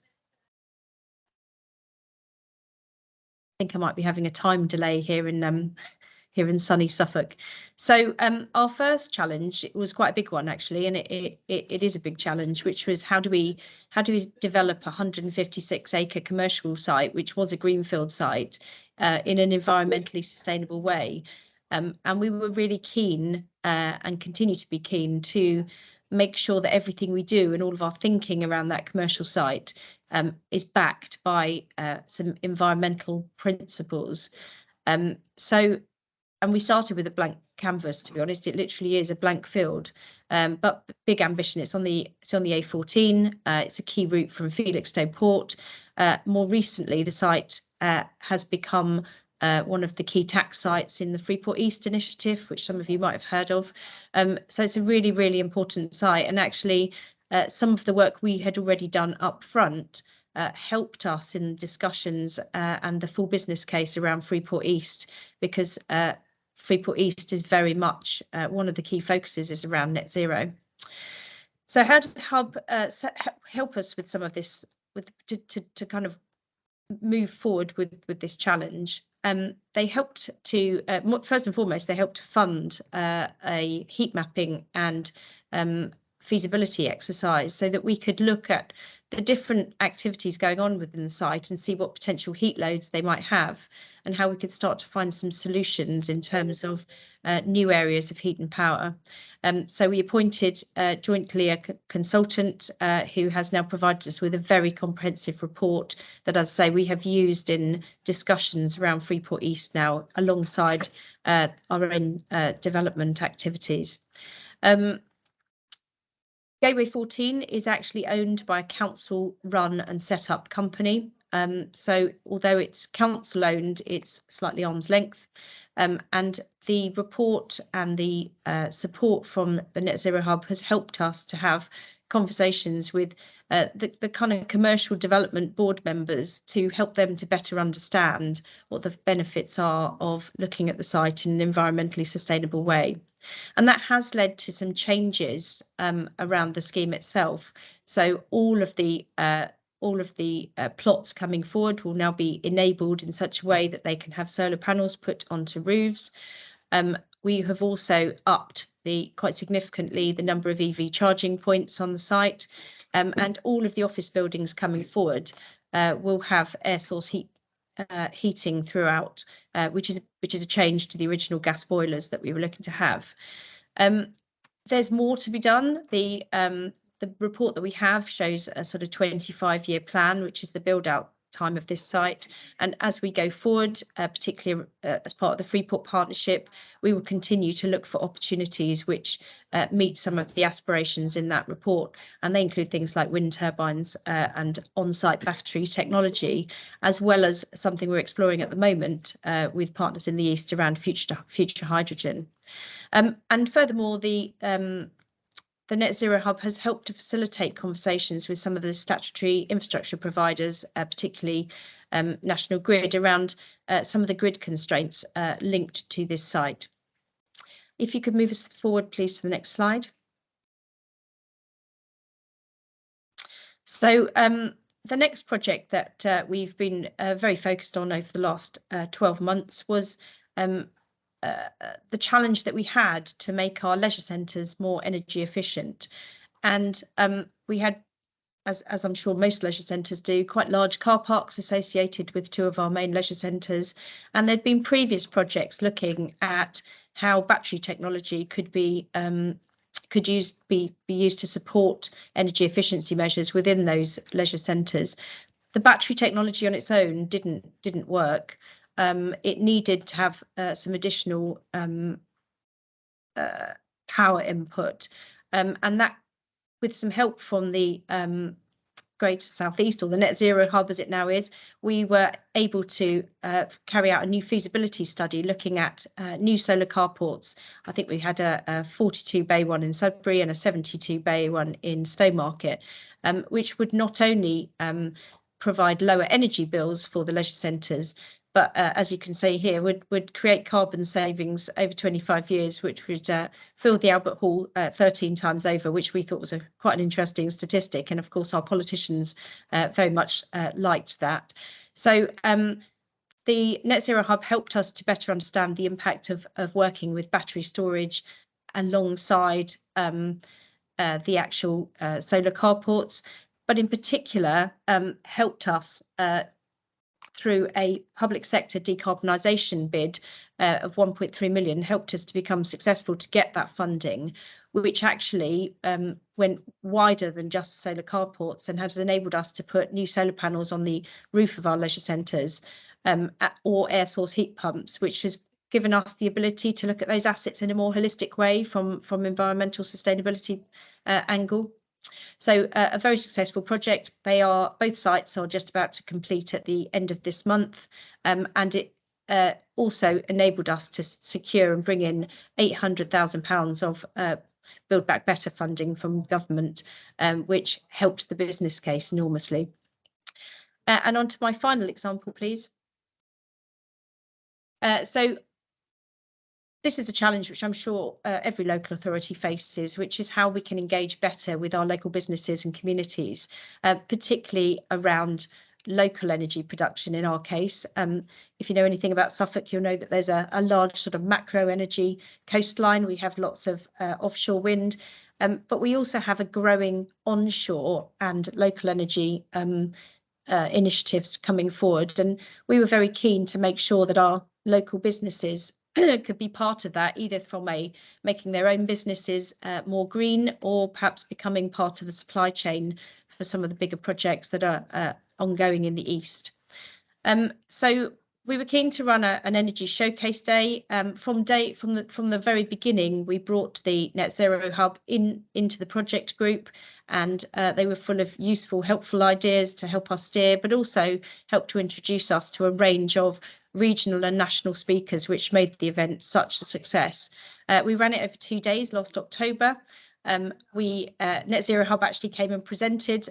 I think I might be having a time delay here in sunny Suffolk. So our first challenge, it was quite a big one actually, and it is a big challenge, which was how do we develop a 156-acre commercial site, which was a greenfield site, in an environmentally sustainable way. And we were really keen and continue to be keen to make sure that everything we do and all of our thinking around that commercial site is backed by some environmental principles. And we started with a blank canvas, to be honest. It literally is a blank field, but big ambition. It's on the A14. It's a key route from Felixstowe Port. More recently, the site has become one of the key tax sites in the Freeport East initiative, which some of you might have heard of. So it's a really, really important site. And actually, some of the work we had already done up front helped us in discussions and the full business case around Freeport East, because Freeport East is very much one of the key focuses is around net zero. So how did the hub help us with some of this, to kind of move forward with this challenge? They helped to, first and foremost, they helped to fund a heat mapping and feasibility exercise so that we could look at the different activities going on within the site and see what potential heat loads they might have, and how we could start to find some solutions in terms of new areas of heat and power. So we appointed jointly a consultant who has now provided us with a very comprehensive report that, as I say, we have used in discussions around Freeport East now alongside our own development activities. Gateway 14 is actually owned by a council-run and set-up company. So although it's council-owned, it's slightly arm's length. And the report and the support from the Net Zero Hub has helped us to have conversations with the kind of commercial development board members to help them to better understand what the benefits are of looking at the site in an environmentally sustainable way. And that has led to some changes around the scheme itself. So all of the plots coming forward will now be enabled in such a way that they can have solar panels put onto roofs. We have also upped quite significantly the number of EV charging points on the site, and all of the office buildings coming forward will have air source heating throughout, which is a change to the original gas boilers that we were looking to have. There's more to be done. The report that we have shows a sort of 25-year plan, which is the build out time of this site. And as we go forward, particularly as part of the Freeport partnership, we will continue to look for opportunities which meet some of the aspirations in that report. And they include things like wind turbines and on-site battery technology, as well as something we're exploring at the moment with partners in the East around future hydrogen. And furthermore, the Net Zero Hub has helped to facilitate conversations with some of the statutory infrastructure providers, particularly National Grid, around some of the grid constraints linked to this site. If you could move us forward, please, to the next slide. So the next project that we've been very focused on over the last 12 months was the challenge that we had to make our leisure centres more energy efficient. And we had, as I'm sure most leisure centres do, quite large car parks associated with two of our main leisure centres. And there'd been previous projects looking at how battery technology could be used to support energy efficiency measures within those leisure centres. The battery technology on its own didn't work. It needed to have some additional power input, and that, with some help from the Greater South East, or the Net Zero Hub as it now is, we were able to carry out a new feasibility study looking at new solar carports. I think we had a 42 bay one in Sudbury and a 72 bay one in Stowmarket, which would not only provide lower energy bills for the leisure centres, but as you can see here, would create carbon savings over 25 years, which would fill the Albert Hall 13 times over, which we thought was quite an interesting statistic. And of course, our politicians very much liked that. So the Net Zero Hub helped us to better understand the impact of working with battery storage alongside the actual solar carports, but in particular helped us through a public sector decarbonisation bid of 1.3 million, helped us to become successful to get that funding, which actually went wider than just solar carports and has enabled us to put new solar panels on the roof of our leisure centres or air source heat pumps, which has given us the ability to look at those assets in a more holistic way from environmental sustainability angle. So a very successful project. Both sites are just about to complete at the end of this month, and it also enabled us to secure and bring in £800,000 of Build Back Better funding from government, which helped the business case enormously. And on to my final example, please. So this is a challenge which I'm sure every local authority faces, which is how we can engage better with our local businesses and communities, particularly around local energy production in our case. If you know anything about Suffolk, you'll know that there's a large sort of macro energy coastline. We have lots of offshore wind, but we also have a growing onshore and local energy initiatives coming forward. And we were very keen to make sure that our local businesses could be part of that, either from making their own businesses more green, or perhaps becoming part of a supply chain for some of the bigger projects that are ongoing in the East. So we were keen to run an energy showcase day. From the very beginning, we brought the Net Zero Hub into the project group, and they were full of useful, helpful ideas to help us steer, but also help to introduce us to a range of regional and national speakers, which made the event such a success. We ran it over 2 days last October. Net Zero Hub actually came and presented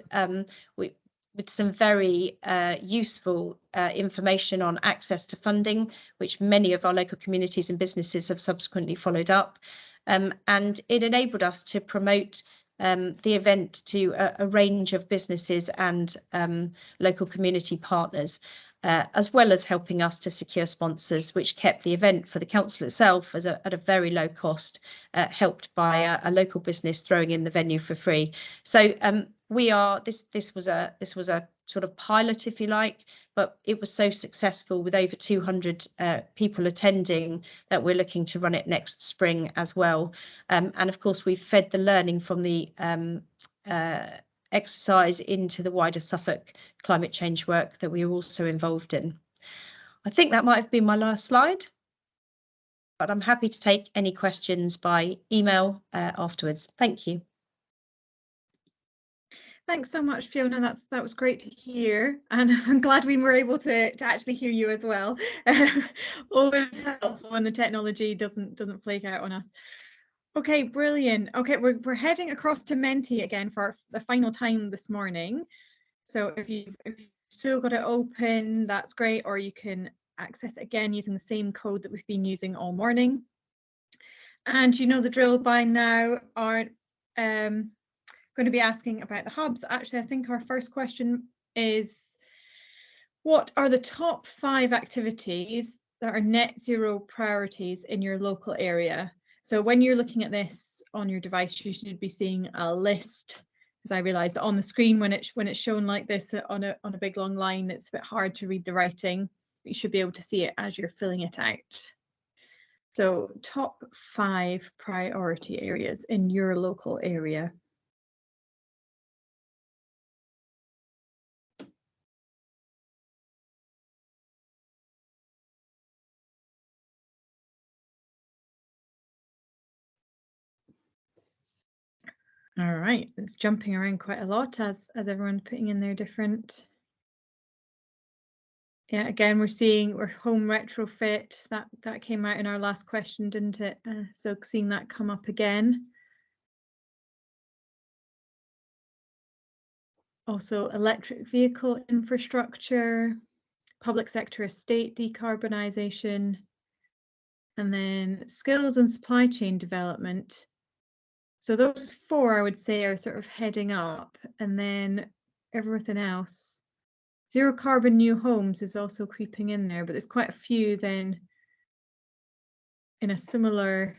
with some very useful information on access to funding, which many of our local communities and businesses have subsequently followed up. And it enabled us to promote the event to a range of businesses and local community partners, as well as helping us to secure sponsors, which kept the event for the council itself at a very low cost, helped by a local business throwing in the venue for free. So this was a sort of pilot, if you like, but it was so successful with over 200 people attending that we're looking to run it next spring as well. And of course, we've fed the learning from the exercise into the wider Suffolk climate change work that we are also involved in. I think that might have been my last slide, but I'm happy to take any questions by email afterwards. Thank you. Thanks so much, Fiona. That was great to hear, and I'm glad we were able to actually hear you as well. Always helpful when the technology doesn't flake out on us. Okay, brilliant. Okay, we're heading across to Mentee again for the final time this morning. So if you've still got it open, that's great, or you can access it again using the same code that we've been using all morning. And you know the drill by now. Are going to be asking about the hubs. Actually, I think our first question is, what are the top 5 activities that are net zero priorities in your local area? So when you're looking at this on your device, you should be seeing a list, because I realized that on the screen when it's shown like this on a big long line, it's a bit hard to read the writing. But you should be able to see it as you're filling it out. So top 5 priority areas in your local area. All right, it's jumping around quite a lot as everyone's putting in their different. Yeah, again, we're home retrofit. That came out in our last question, didn't it? So seeing that come up again. Also, electric vehicle infrastructure, public sector estate decarbonisation, and then skills and supply chain development. So those 4, I would say, are sort of heading up, and then everything else. Zero carbon new homes is also creeping in there, but there's quite a few then in a similar.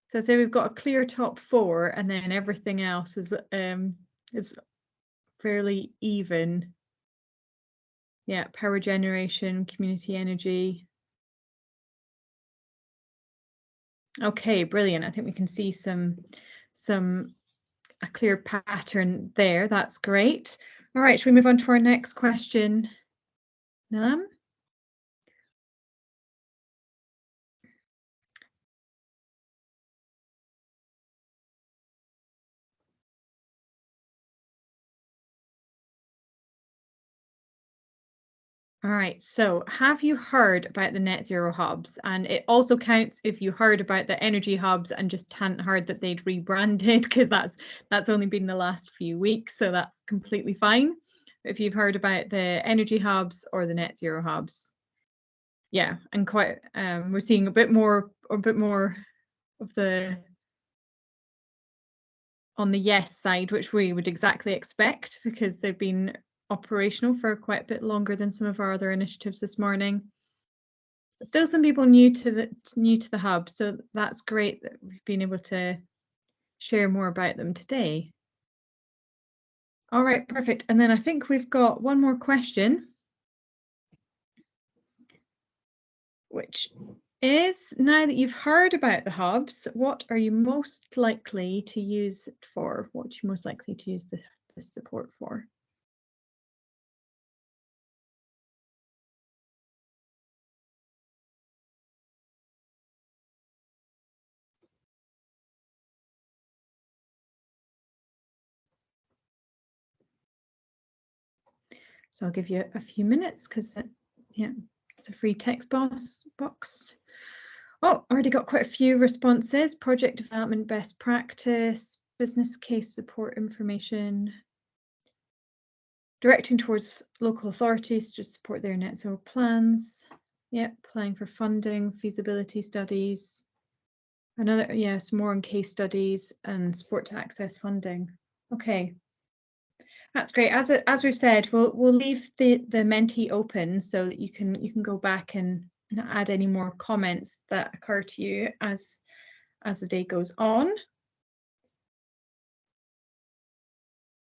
So say we've got a clear top 4, and then everything else is fairly even. Yeah, power generation, community energy. Okay, brilliant. I think we can see a clear pattern there. That's great. All right, shall we move on to our next question, Nilam? All right, so have you heard about the net zero hubs? And it also counts if you heard about the energy hubs and just hadn't heard that they'd rebranded, because that's only been the last few weeks, so that's completely fine. But if you've heard about the energy hubs or the net zero hubs, yeah, and quite we're seeing a bit more of the on the yes side, which we would exactly expect, because they've been operational for quite a bit longer than some of our other initiatives this morning. But still some people new to the hub, so that's great that we've been able to share more about them today. All right, perfect. And then I think we've got one more question, which is, now that you've heard about the hubs, what are you most likely to use it for? What are you most likely to use this support for? So I'll give you a few minutes, because yeah, it's a free text box. Oh, already got quite a few responses. Project development best practice, business case support information, directing towards local authorities to support their net zero plans. Yep, applying for funding, feasibility studies. Another, yes, more on case studies and support to access funding. Okay. That's great. As we've said, we'll leave the Mentee open so that you can go back and add any more comments that occur to you as the day goes on.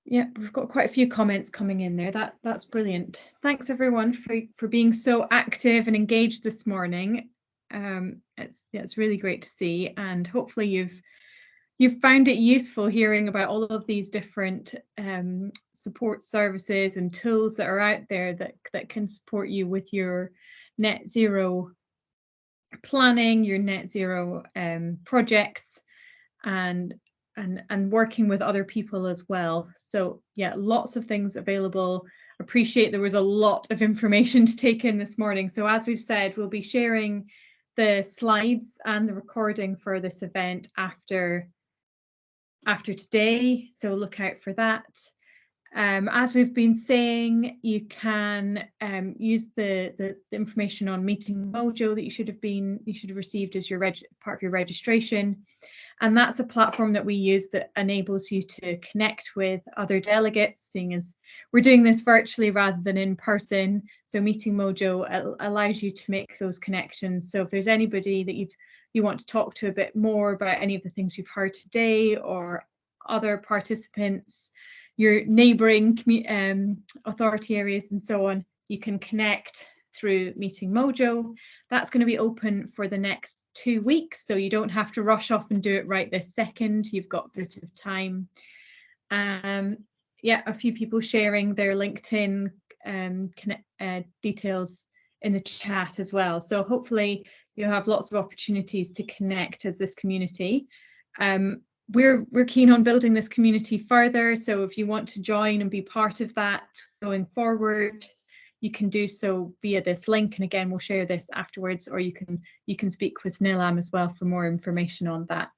Yeah, we've got quite a few comments coming in there. That's brilliant. Thanks everyone for being so active and engaged this morning. It's really great to see, and hopefully you've found it useful hearing about all of these different support services and tools that are out there that can support you with your net zero planning, your net zero projects, and working with other people as well. So yeah, lots of things available. Appreciate there was a lot of information to take in this morning. So as we've said, we'll be sharing the slides and the recording for this event after today, so look out for that. As we've been saying, you can use the information on Meeting Mojo that you should have received as your part of your registration, and that's a platform that we use that enables you to connect with other delegates, seeing as we're doing this virtually rather than in person. So Meeting Mojo allows you to make those connections. So if there's anybody that you want to talk to a bit more about any of the things you've heard today, or other participants, your neighbouring authority areas and so on, you can connect through Meeting Mojo. That's going to be open for the next 2 weeks, so you don't have to rush off and do it right this second. You've got a bit of time. Yeah, a few people sharing their LinkedIn details in the chat as well. So hopefully you'll have lots of opportunities to connect as this community. We're keen on building this community further, so if you want to join and be part of that going forward, you can do so via this link, and again we'll share this afterwards, or you can speak with Nilam as well for more information on that.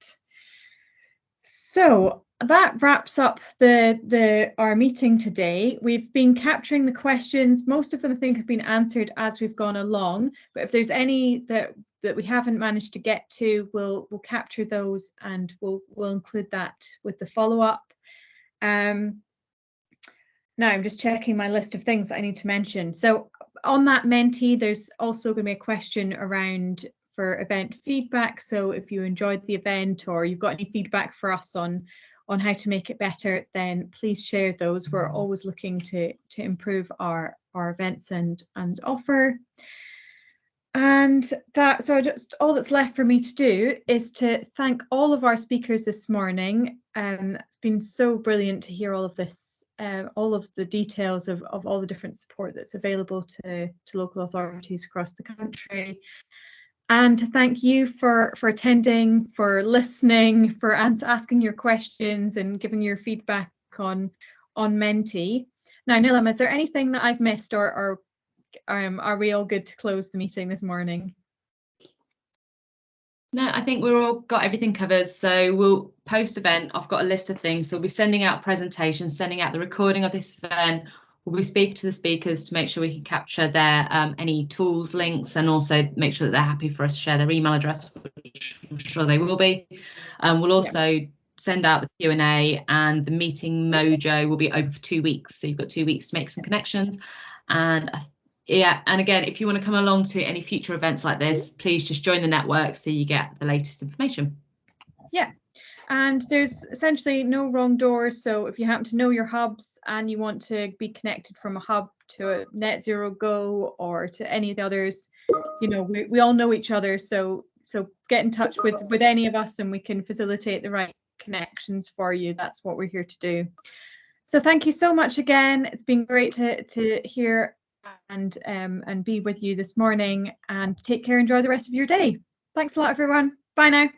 So that wraps up our meeting today. We've been capturing the questions. Most of them I think have been answered as we've gone along, but if there's any that we haven't managed to get to, we'll capture those, and we'll include that with the follow-up. Now I'm just checking my list of things that I need to mention. So on that Mentee, there's also going to be a question around for event feedback. So if you enjoyed the event, or you've got any feedback for us on how to make it better, then please share those. We're always looking to improve our events and offer. And so just all that's left for me to do is to thank all of our speakers this morning. It's been so brilliant to hear all of this, all of the details of all the different support that's available to local authorities across the country. And to thank you for attending, for listening, for asking your questions and giving your feedback on Mentee. Now, Nilam, is there anything that I've missed or are we all good to close the meeting this morning? No, I think we're all got everything covered. So we'll post event. I've got a list of things. So we'll be sending out presentations, sending out the recording of this event. We'll be speaking to the speakers to make sure we can capture their any tools, links, and also make sure that they're happy for us to share their email address, which I'm sure they will be. We'll also send out the Q&A, and the meeting mojo will be open for 2 weeks. So you've got 2 weeks to make some connections. And yeah, and again, if you want to come along to any future events like this, please just join the network so you get the latest information. Yeah, and there's essentially no wrong doors. So if you happen to know your hubs and you want to be connected from a hub to a Net Zero Go or to any of the others, you know, we all know each other. So get in touch with any of us and we can facilitate the right connections for you. That's what we're here to do. So thank you so much again. It's been great to hear and be with you this morning, and take care. Enjoy the rest of your day. Thanks a lot, everyone. Bye now.